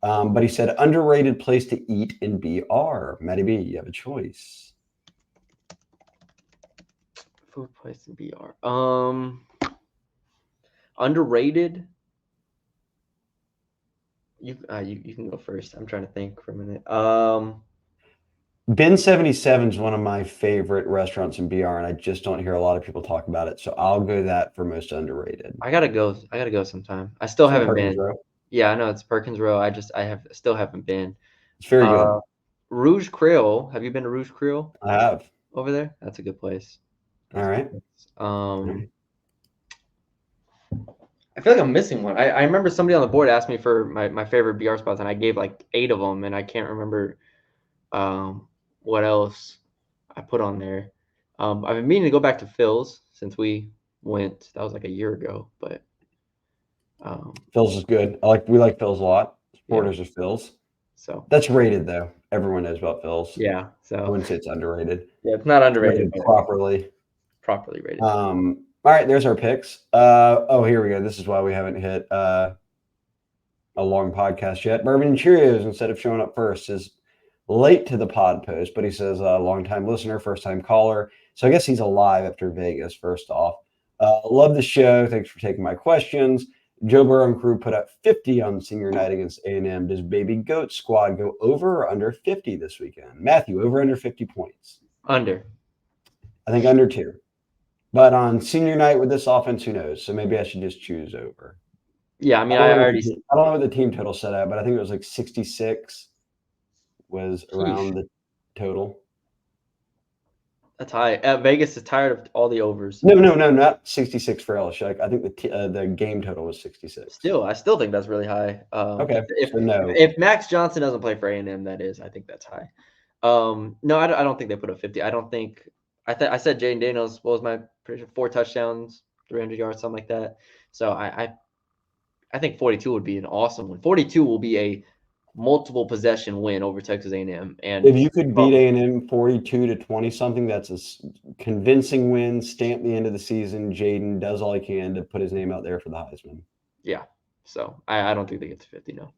But he said, underrated place to eat in BR. Matty B, you have a choice. Food place in BR. Underrated. You can go first. I'm trying to think for a minute. Ben 77 is one of my favorite restaurants in BR, and I just don't hear a lot of people talk about it. So I'll go that for most underrated. I gotta go sometime. I still It's in haven't Perkins been. Row. Yeah, I know it's Perkins Row. Still haven't been. It's very good. Rouge Creole. Have you been to Rouge Creole I have. over there? That's a good place. All right. I feel like I'm missing one. I remember somebody on the board asked me for my favorite BR spots, and I gave like 8 of them, and I can't remember what else I put on there. I've been meaning to go back to Phil's since we went. That was like a year ago, but Phil's is good. We like Phil's a lot. Supporters of Phil's. So that's rated though. Everyone knows about Phil's. Yeah. So I wouldn't say it's underrated. Yeah, it's not underrated. Properly rated. All right, there's our picks. Here we go. This is why we haven't hit a long podcast yet. Bourbon and Cheerios, instead of showing up first, is late to the pod post, but he says long-time listener, first-time caller. So I guess he's alive after Vegas, first off. Love the show. Thanks for taking my questions. Joe Burrow and crew put up 50 on senior night against A&M. Does Baby Goat squad go over or under 50 this weekend? Matthew, over under 50 points? Under. I think under 2. But on senior night with this offense, who knows? So maybe I should just choose over. Yeah, I mean, I don't know what the team total set at, but I think it was like 66 was around the total. That's high. Vegas is tired of all the overs. No, not 66 for LSU. I think the game total was 66. I still think that's really high. Okay. If Max Johnson doesn't play for A&M, I think that's high. No, I don't think they put up 50. I don't think. I said Jaden Daniels was my prediction, 4 touchdowns, 300 yards, something like that. So I think 42 would be an awesome one. 42 will be a multiple possession win over Texas A&M. And if you could beat A&M 42-20 something, that's a convincing win. Stamp the end of the season. Jaden does all he can to put his name out there for the Heisman. Yeah. So I don't think they get to 50. No.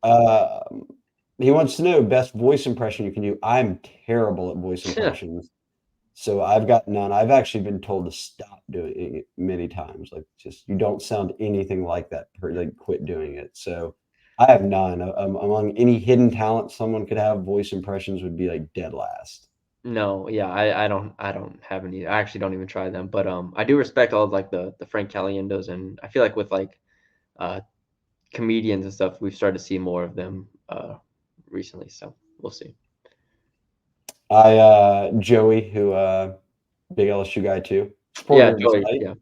He wants to know best voice impression you can do. I'm terrible at voice impressions. So I've got none. I've actually been told to stop doing it many times. Like, just you don't sound anything like that. Like, quit doing it. So I have none. Among any hidden talent someone could have, voice impressions would be like dead last. No, yeah, I don't have any. I actually don't even try them. But I do respect all of like the Frank Caliendos, and I feel like with like comedians and stuff, we've started to see more of them recently. So we'll see. Joey, who big LSU guy too. Yeah, Joey. Yeah.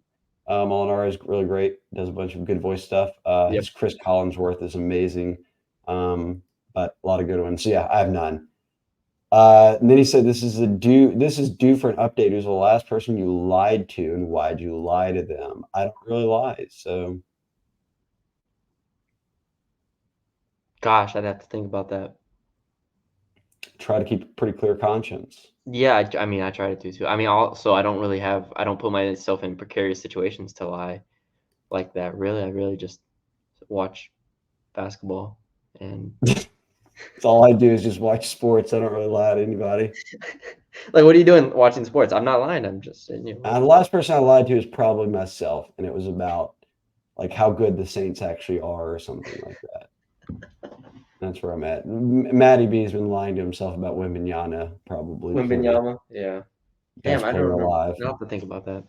Molinaro is really great. Does a bunch of good voice stuff. His Chris Collinsworth is amazing. But a lot of good ones. So yeah, I have none. And then he said, this is due for an update. Who's the last person you lied to, and why'd you lie to them? I don't really lie. So gosh, I'd have to think about that. Try to keep a pretty clear conscience. Yeah, I mean, I try to do too. I mean, also, I don't put myself in precarious situations to lie like that. Really, I really just watch basketball, and that's all I do is just watch sports. I don't really lie to anybody. Like, what are you doing watching sports? I'm not lying. I'm just saying. The last person I lied to is probably myself, and it was about like how good the Saints actually are, or something like that. That's where I'm at. Matty B has been lying to himself about Wembanyama, probably. Wembanyama, yeah. Damn, I don't remember. I'll have to think about that.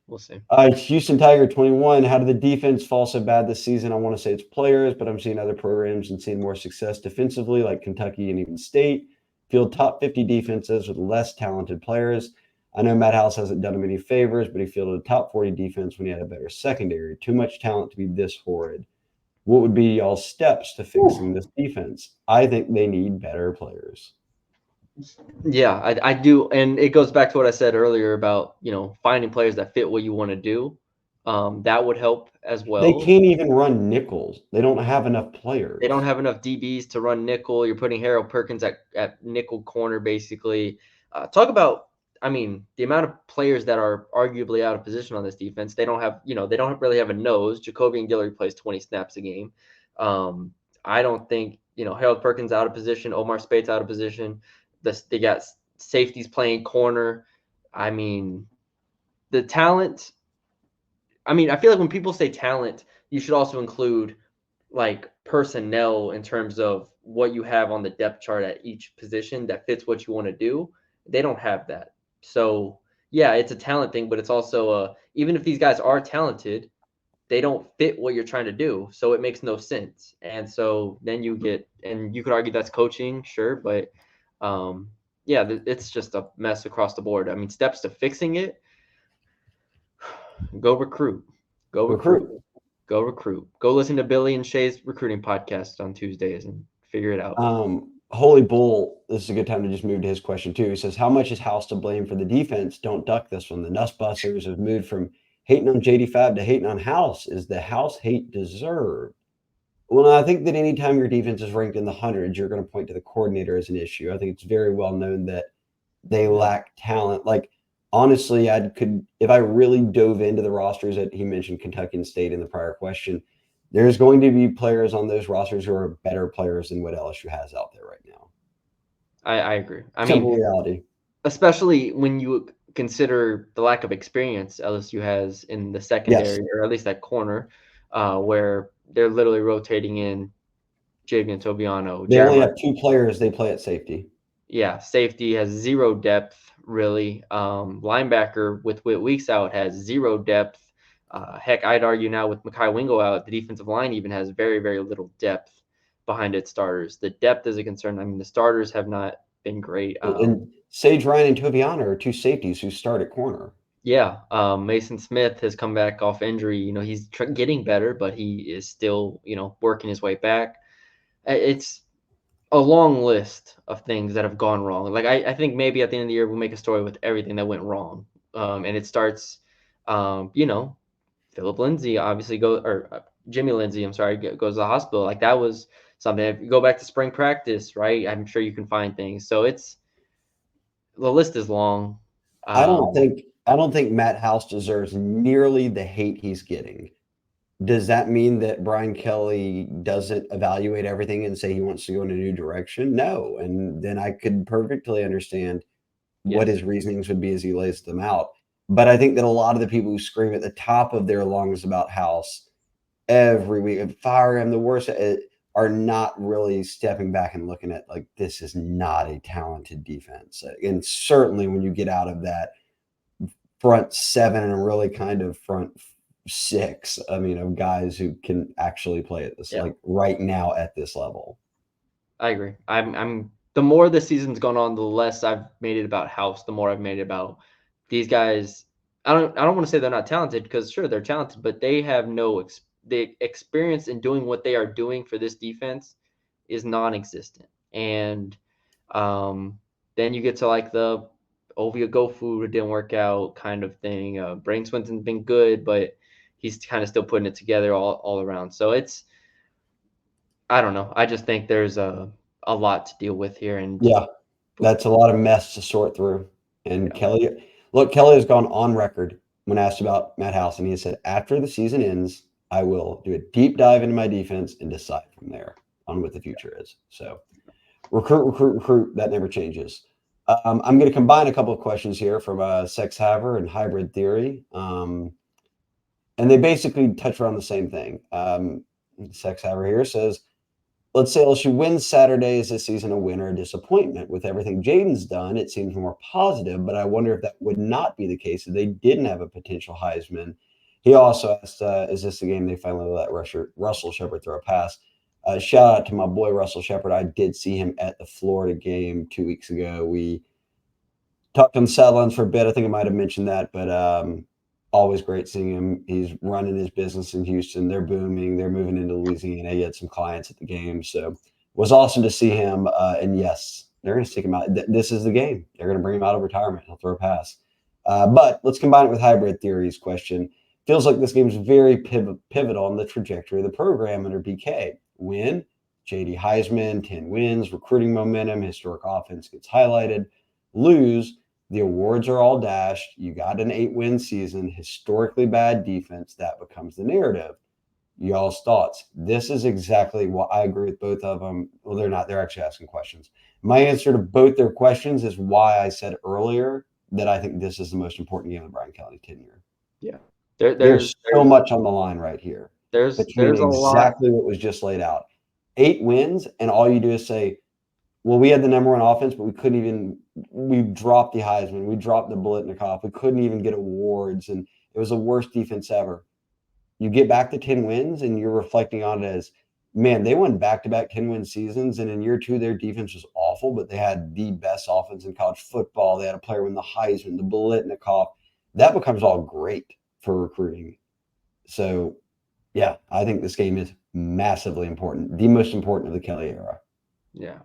We'll see. Houston Tiger 21. How did the defense fall so bad this season? I want to say it's players, but I'm seeing other programs and seeing more success defensively, like Kentucky and even State. Field top 50 defenses with less talented players. I know Matt House hasn't done him any favors, but he fielded a top 40 defense when he had a better secondary. Too much talent to be this horrid. What would be y'all's steps to fixing this defense? I think they need better players. Yeah, I do. And it goes back to what I said earlier about, finding players that fit what you want to do. That would help as well. They can't even run nickels. They don't have enough players. They don't have enough DBs to run nickel. You're putting Harold Perkins at nickel corner, basically. Talk about, the amount of players that are arguably out of position on this defense. They don't have, they don't really have a nose. Jacobian Guillory plays 20 snaps a game. I don't think, Harold Perkins out of position. Omar Spate's out of position. They got safeties playing corner. The talent I mean, I feel like when people say talent, you should also include like personnel in terms of what you have on the depth chart at each position that fits what you want to do. They don't have that. So yeah, it's a talent thing, but it's also even if these guys are talented, they don't fit what you're trying to do. So it makes no sense. And so then you get, and you could argue that's coaching, sure, but yeah, it's just a mess across the board. I mean, steps to fixing it: go recruit, go recruit, Recruit. go recruit. Go listen to Billy and Shay's recruiting podcast on Tuesdays and figure it out. Holy Bull, this is a good time to just move to his question too. He says, how much is House to blame for the defense? Don't duck this one. The Nussbusters have moved from hating on JD5 to hating on House. Is the House hate deserved? Well, I think that anytime your defense is ranked in the hundreds, you're going to point to the coordinator as an issue. I think it's very well known that they lack talent. Like, honestly, if I really dove into the rosters that he mentioned, Kentucky and State in the prior question, there's going to be players on those rosters who are better players than what LSU has out there right now. I agree. I Simple mean, reality. especially when you consider the lack of experience LSU has in the secondary, Yes. or at least that corner, where they're literally rotating in Javian Toviano, They only Jeremiah. have two players they play at safety. Yeah, safety has zero depth, really. Linebacker with Whit Weeks out has zero depth. Heck, I'd argue now with Mekhi Wingo out, the defensive line even has very, very little depth behind its starters. The depth is a concern. I mean, the starters have not been great. And Sage Ryan and Toviano are two safeties who start at corner. Yeah, Mason Smith has come back off injury. You know, he's getting better, but he is still, working his way back. It's a long list of things that have gone wrong. Like I think maybe at the end of the year we'll make a story with everything that went wrong. And it starts, Philip Lindsay obviously Jimmy Lindsay, I'm sorry, goes to the hospital. Like that was something. If you go back to spring practice, right? I'm sure you can find things. So the list is long. I don't think Matt House deserves nearly the hate he's getting. Does that mean that Brian Kelly doesn't evaluate everything and say he wants to go in a new direction? No. And then I could perfectly understand what his reasonings would be as he lays them out. But I think that a lot of the people who scream at the top of their lungs about House every week and fire him, the worst, are not really stepping back and looking at, like, this is not a talented defense. And certainly when you get out of that front seven and really kind of front six, I mean, of guys who can actually play at this, like right now at this level. I agree. I'm the more the season's gone on, the less I've made it about House, the more I've made it about these guys. I don't want to say they're not talented, because sure they're talented, but they have the experience in doing what they are doing for this defense is non-existent. And then you get to like the Ovia Gofu didn't work out kind of thing. Brain Swenson's been good, but he's kind of still putting it together all around. So I don't know. I just think there's a lot to deal with here. And yeah, that's a lot of mess to sort through. And Kelly has gone on record when asked about Matt House, and he said, after the season ends, I will do a deep dive into my defense and decide from there on what the future is. So recruit, that never changes. I'm going to combine a couple of questions here from Sex Haver and Hybrid Theory. And they basically touch around the same thing. Sex Haver here says, let's say LSU wins Saturday. Is this season a win or a disappointment? With everything Jaden's done, it seems more positive, but I wonder if that would not be the case if they didn't have a potential Heisman. He also asked, is this the game they finally let Russell Shepard throw a pass? Shout out to my boy Russell Shepard. I did see him at the Florida game 2 weeks ago. We talked on the sidelines for a bit. I think I might have mentioned that, but always great seeing him. He's running his business in Houston. They're booming. They're moving into Louisiana. He had some clients at the game. So it was awesome to see him. And yes, they're going to stick him out. This is the game. They're going to bring him out of retirement. He'll throw a pass. But let's combine it with Hybrid Theory's question. Feels like this game is very pivotal on the trajectory of the program under BK. Win, JD Heisman, 10 wins, recruiting momentum, historic offense gets highlighted. Lose, the awards are all dashed. You got an 8-win season, historically bad defense. That becomes the narrative. Y'all's thoughts? This is exactly what I agree with both of them. Well, they're not. They're actually asking questions. My answer to both their questions is why I said earlier that I think this is the most important game of Brian Kelly tenure. Yeah, There's so much on the line right here between there's a lot. exactly what was just laid out. 8 wins, and all you do is say, well, we had the number one offense, but we dropped the Heisman. We dropped the Biletnikoff. We couldn't even get awards, and it was the worst defense ever. You get back to 10 wins, and you're reflecting on it as, man, they won back-to-back 10-win seasons, and in year 2, their defense was awful, but they had the best offense in college football. They had a player win the Heisman, the Biletnikoff. That becomes all great for recruiting. So, yeah, I think this game is massively important, the most important of the Kelly era. Yeah.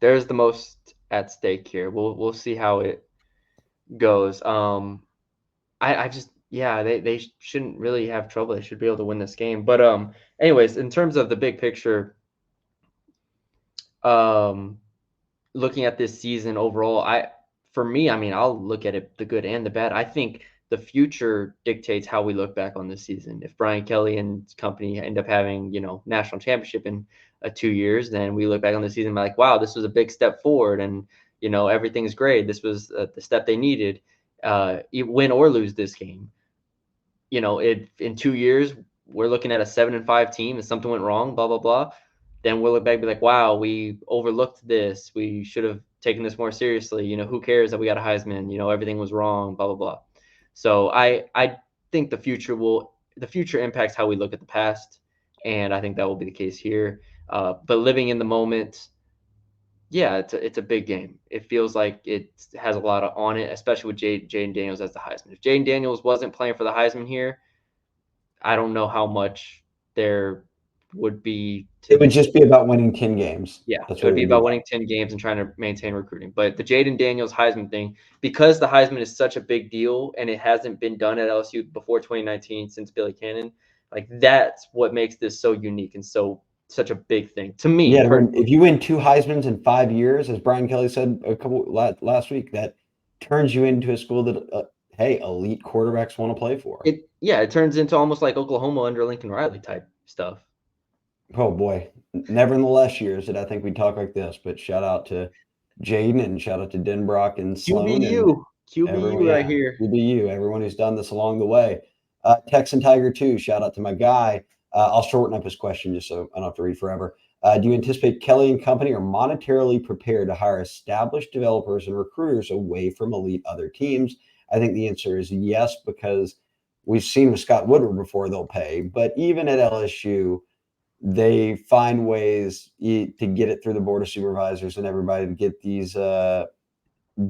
There's the most at stake here. We'll see how it goes. I just they shouldn't really have trouble. They should be able to win this game. But anyways, in terms of the big picture, looking at this season overall, for me, I mean, I'll look at it the good and the bad. I think the future dictates how we look back on this season. If Brian Kelly and company end up having, national championship in 2 years, then we look back on the season like, wow, this was a big step forward, and everything's great. This was the step they needed. Win or lose this game, in 2 years we're looking at a 7-5 team, and something went wrong, blah blah blah. Then we'll look back and be like, wow, we overlooked this. We should have taken this more seriously. Who cares that we got a Heisman? Everything was wrong, blah blah blah. So I think the future impacts how we look at the past, and I think that will be the case here. But living in the moment, yeah, it's a big game. It feels like it has a lot on it, especially with Jaden Daniels as the Heisman. If Jaden Daniels wasn't playing for the Heisman here, I don't know how much there would be. It would just be about winning 10 games. Yeah, it would be about winning 10 games and trying to maintain recruiting. But the Jaden Daniels Heisman thing, because the Heisman is such a big deal and it hasn't been done at LSU before 2019 since Billy Cannon, like that's what makes this so unique and such a big thing to me. Yeah, if you win 2 Heismans in 5 years, as Brian Kelly said last week, that turns you into a school that, hey, elite quarterbacks want to play for. It turns into almost like Oklahoma under Lincoln Riley type stuff. Oh boy, never in the last years did I think we'd talk like this. But shout out to Jaden and shout out to Denbrock and Sloan. QBU right here. QBU, everyone who's done this along the way. Texan Tiger 2, shout out to my guy. I'll shorten up his question just so I don't have to read forever. Do you anticipate Kelly and company are monetarily prepared to hire established developers and recruiters away from elite other teams? I think the answer is yes, because we've seen with Scott Woodward before they'll pay. But even at LSU, they find ways to get it through the board of supervisors and everybody to get these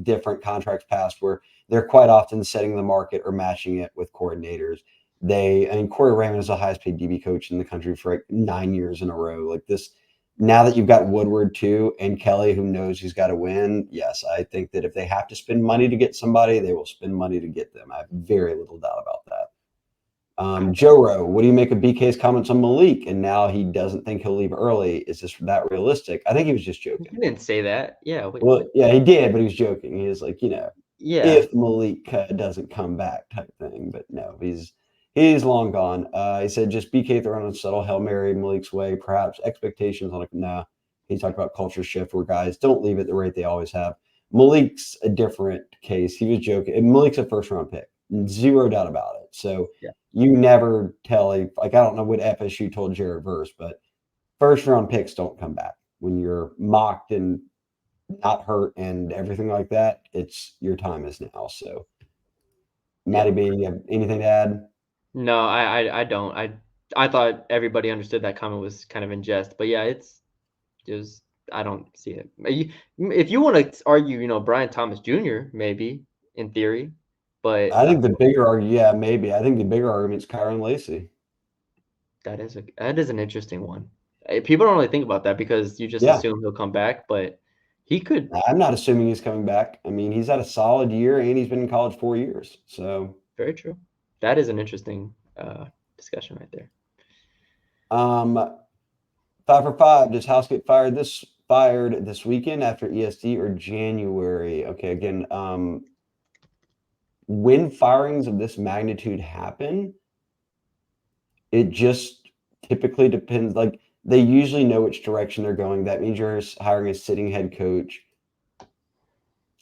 different contracts passed where they're quite often setting the market or matching it with coordinators. Corey Raymond is the highest paid DB coach in the country for like 9 years in a row. Like this, now that you've got Woodward too and Kelly, who knows he's got to win. Yes, I think that if they have to spend money to get somebody, they will spend money to get them. I have very little doubt about that. Joe Rowe, what do you make of BK's comments on Malik? And now he doesn't think he'll leave early. Is this that realistic? I think he was just joking. He didn't say that. Yeah. Well, yeah, he did, but he was joking. He was like, if Malik doesn't come back type thing. But no, he's long gone. He said just BK throwing a subtle Hail Mary Malik's way, perhaps expectations on it. Nah, he talked about culture shift where guys don't leave at the rate they always have. Malik's a different case. He was joking. And Malik's a first round pick. Zero doubt about it. So you never tell I don't know what FSU told Jared Verse, but first round picks don't come back. When you're mocked and not hurt and everything like that, it's your time is now. So Matty B, you have anything to add? No, I don't. I thought everybody understood that comment was kind of in jest, but yeah, it's just I don't see it. If you want to argue, Brian Thomas Jr. maybe in theory. But I think the bigger argument, maybe. I think the bigger argument is Kyron Lacy. That is an interesting one. People don't really think about that because you just assume he'll come back, but he could. I'm not assuming he's coming back. I mean, he's had a solid year and he's been in college 4 years. So very true. That is an interesting discussion right there. 5 for 5. Does House get fired this weekend after ESD or January? Okay, again, when firings of this magnitude happen, it just typically depends. Like they usually know which direction they're going. That means you're hiring a sitting head coach.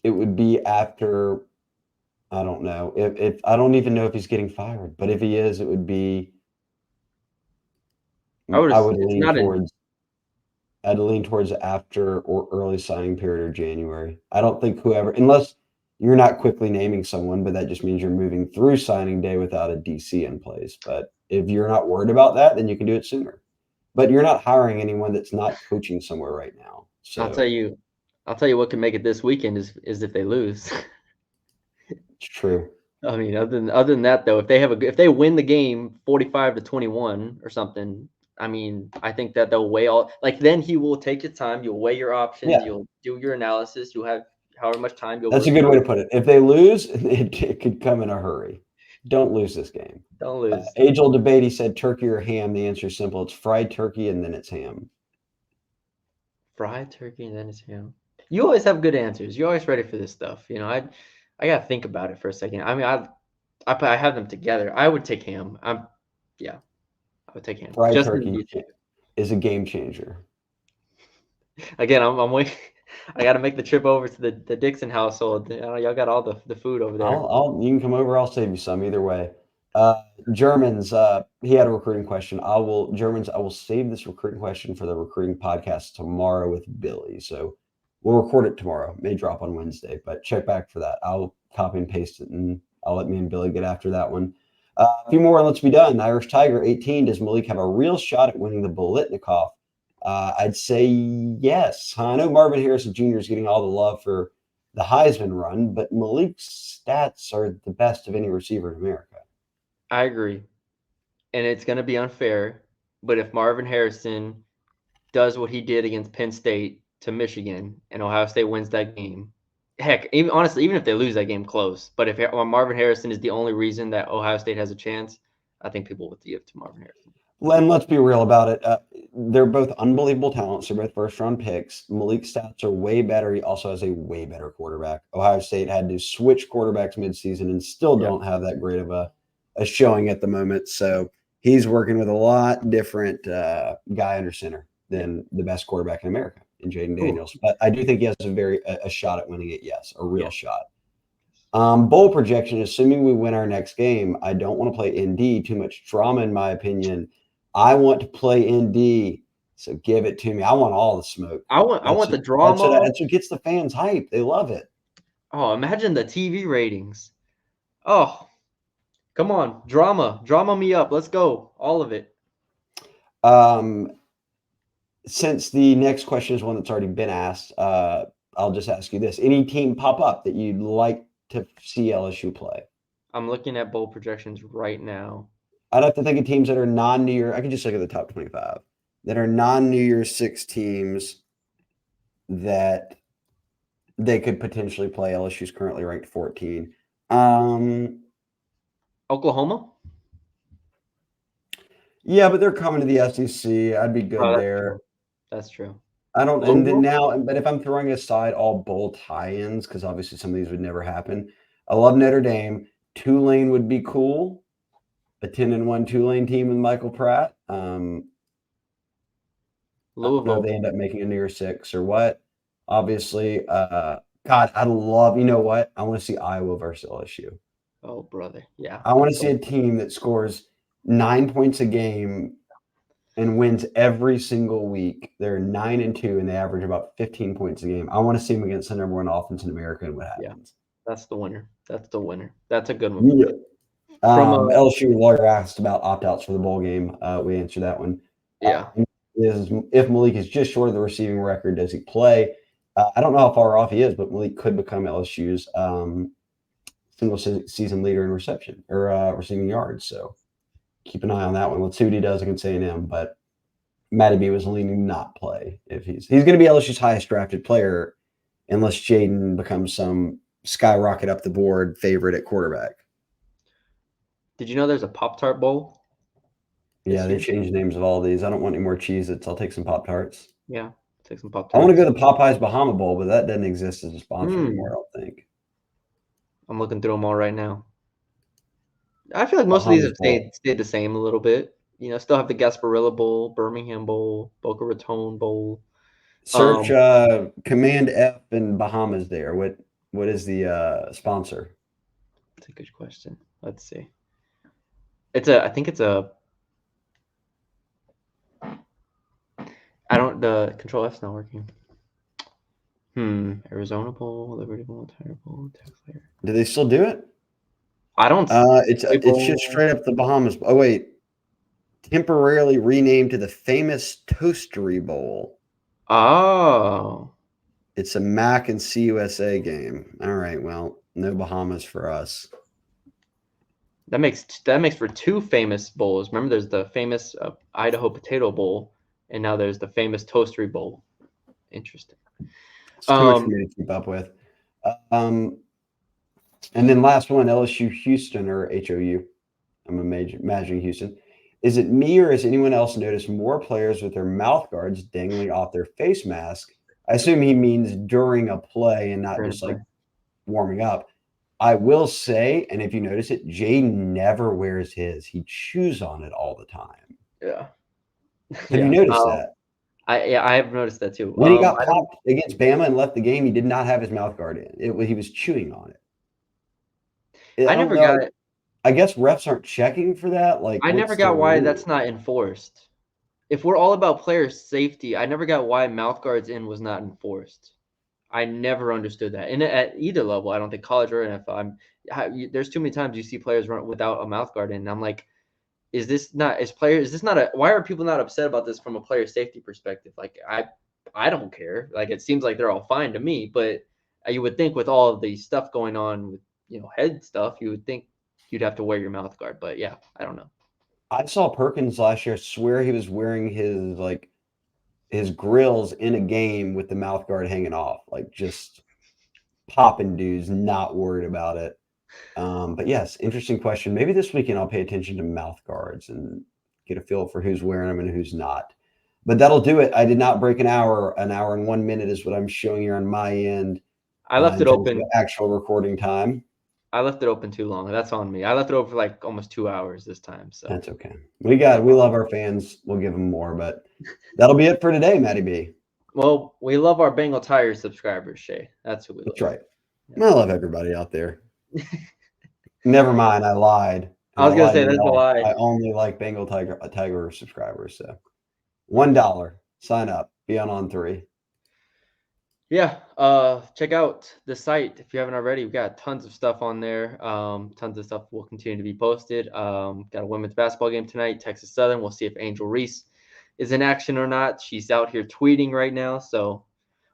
It would be after I don't know. If I don't even know if he's getting fired, but if he is, it would be. I would It's lean not an. towards. I'd lean towards after or early signing period or January. I don't think whoever, unless you're not quickly naming someone, but that just means you're moving through signing day without a DC in place. But if you're not worried about that, then you can do it sooner. But you're not hiring anyone that's not coaching somewhere right now. I'll tell So you. I'll tell you what can make it this weekend is if they lose. it's true. I mean, other than that though, if they win the game 45-21 or something, I mean, I think that they'll weigh all like then he will take your time, you'll weigh your options, Yeah, you'll do your analysis, you'll have however much time you'll that's a good way review. to put it. If they lose, it could come in a hurry. Don't lose this game. Don't lose. Age-old debate, he said turkey or ham. The answer is simple. It's fried turkey and then it's ham. Fried turkey and then it's ham. You always have good answers. You're always ready for this stuff. I gotta think about it for a second. I mean, I have them together. I would take ham. Yeah, I would take ham. Fried Justin, turkey is a game changer. again, I'm waiting. I got to make the trip over to the Dixon household. Y'all got all the food over there. You can come over. I'll save you some either way. Germans. He had a recruiting question. I will save this recruiting question for the recruiting podcast tomorrow with Billy. So we'll record it tomorrow. It may drop on Wednesday, but check back for that. I'll copy and paste it, and I'll let me and Billy get after that one. A few more, and let's be done. Irish Tiger 18. Does Malik have a real shot at winning the Bolitnikoff? I'd say yes. I know Marvin Harrison Jr. is getting all the love for the Heisman run, but Malik's stats are the best of any receiver in America. I agree, and it's going to be unfair. But if Marvin Harrison does what he did against Penn State to Michigan, and Ohio State wins that game, heck, even if they lose that game close, but if Marvin Harrison is the only reason that Ohio State has a chance, I think people would give to Marvin Harrison. And let's be real about it. They're both unbelievable talents. They're both first-round picks. Malik's stats are way better. He also has a way better quarterback. Ohio State had to switch quarterbacks midseason and still don't have that great of a showing at the moment. So he's working with a lot different guy under center than the best quarterback in America in Jaden Daniels. But I do think he has a shot at winning it. Yes, a real shot. Bowl projection, assuming we win our next game. I don't want to play ND. Too much drama, in my opinion. I want to play ND, so give it to me. I want all the smoke. I want the drama. That's what gets the fans hyped. They love it. Oh, imagine the TV ratings. Oh, come on, drama me up. Let's go, all of it. Since the next question is one that's already been asked, I'll just ask you this: any team pop up that you'd like to see LSU play? I'm looking at bowl projections right now. I'd have to think of teams that are non-New Year. I can just look at the top 25 that are non-New Year's Six teams that they could potentially play. LSU's currently ranked 14. Oklahoma? Yeah, but they're coming to the SEC. I'd be good there. True. That's true. I don't, and then now, but if I'm throwing aside all bowl tie-ins, because obviously some of these would never happen, I love Notre Dame. Tulane would be cool. A 10-1 Tulane team with Michael Pratt. Louisville. I don't know if they end up making a New Year's Six or what. Obviously, God, I love. You know what? I want to see Iowa versus LSU. Oh, brother, yeah. I want to see a team that scores 9 points a game and wins every single week. They're 9-2 and they average about 15 points a game. I want to see them against the number one offense in America and what happens. Yeah, that's the winner. That's a good one. Yeah. LSU lawyer asked about opt-outs for the bowl game. We answered that one. Yeah. If Malik is just short of the receiving record, does he play? I don't know how far off he is, but Malik could become LSU's single season leader in reception or receiving yards. So keep an eye on that one. Let's see what he does against A&M. But Matty B was leaning not play if he's going to be LSU's highest drafted player unless Jaden becomes some skyrocket up the board favorite at quarterback. Did you know there's a Pop-Tart Bowl? Yeah, they changed the names of all these. I don't want any more Cheez-Its. I'll take some Pop-Tarts. Yeah, take some Pop-Tarts. I want to go to the Popeyes Bahama Bowl, but that doesn't exist as a sponsor anymore, I don't think. I'm looking through them all right now. I feel like most of these have stayed the same a little bit. Still have the Gasparilla Bowl, Birmingham Bowl, Boca Raton Bowl. Search Command F and Bahamas there. What is the sponsor? That's a good question. Let's see. I think it's a. The Control F's not working. Arizona Bowl, Liberty Bowl, Tiger Bowl, Texas. Do they still do it? I don't. It's just straight up the Bahamas. Oh wait, temporarily renamed to the famous Toastery Bowl. Oh, it's a MAC and CUSA game. All right, well, no Bahamas for us. That makes for two famous bowls. Remember, there's the famous Idaho Potato Bowl, and now there's the famous Toastery Bowl. Interesting. It's too much for me to keep up with. And then last one, LSU Houston or HOU. I'm imagining Houston. Is it me or has anyone else noticed more players with their mouth guards dangling off their face mask? I assume he means during a play and not just like warming up. I will say, and if you notice it, Jay never wears his. He chews on it all the time. Yeah. Have you noticed that? I have noticed that too. When he got popped against Bama and left the game, he did not have his mouth guard in. He was chewing on it. I never got it. I guess refs aren't checking for that. Like, I never got why that's not enforced. If we're all about player safety, I never got why mouth guards in was not enforced. I never understood that. And at either level, I don't think college or NFL. There's too many times you see players run without a mouth guard in. And I'm like, why are people not upset about this from a player safety perspective? Like, I don't care. Like, it seems like they're all fine to me, but you would think with all of the stuff going on with, head stuff, you would think you'd have to wear your mouth guard. But yeah, I don't know. I saw Perkins last year swear he was wearing his grills in a game with the mouth guard hanging off, like just popping dudes, not worried about it. But yes, interesting question. Maybe this weekend I'll pay attention to mouth guards and get a feel for who's wearing them and who's not. But that'll do it. I did not break an hour. An hour and 1 minute is what I'm showing here on my end. I left it open. Actual recording time. I left it open too long. That's on me. I left it open for like almost 2 hours this time. So that's okay. We love our fans. We'll give them more, but that'll be it for today, Matty B. Well, we love our Bengal Tiger subscribers, Shay. That's who we love. That's right. Yeah. I love everybody out there. Never mind. I lied. I was going to say that's a lie. I only like Bengal Tiger subscribers. So $1. Sign up. Be on 3. Yeah, check out the site if you haven't already. We've got tons of stuff on there. Tons of stuff will continue to be posted. Got a women's basketball game tonight, Texas Southern. We'll see if Angel Reese is in action or not. She's out here tweeting right now, so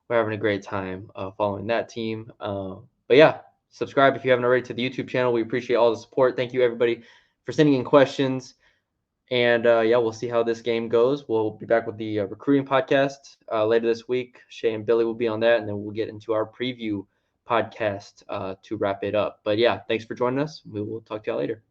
we're having a great time following that team. But yeah, subscribe if you haven't already to the YouTube channel. We appreciate all the support. Thank you, everybody, for sending in questions. And, yeah, we'll see how this game goes. We'll be back with the recruiting podcast later this week. Shay and Billy will be on that, and then we'll get into our preview podcast to wrap it up. But, yeah, thanks for joining us. We will talk to y'all later.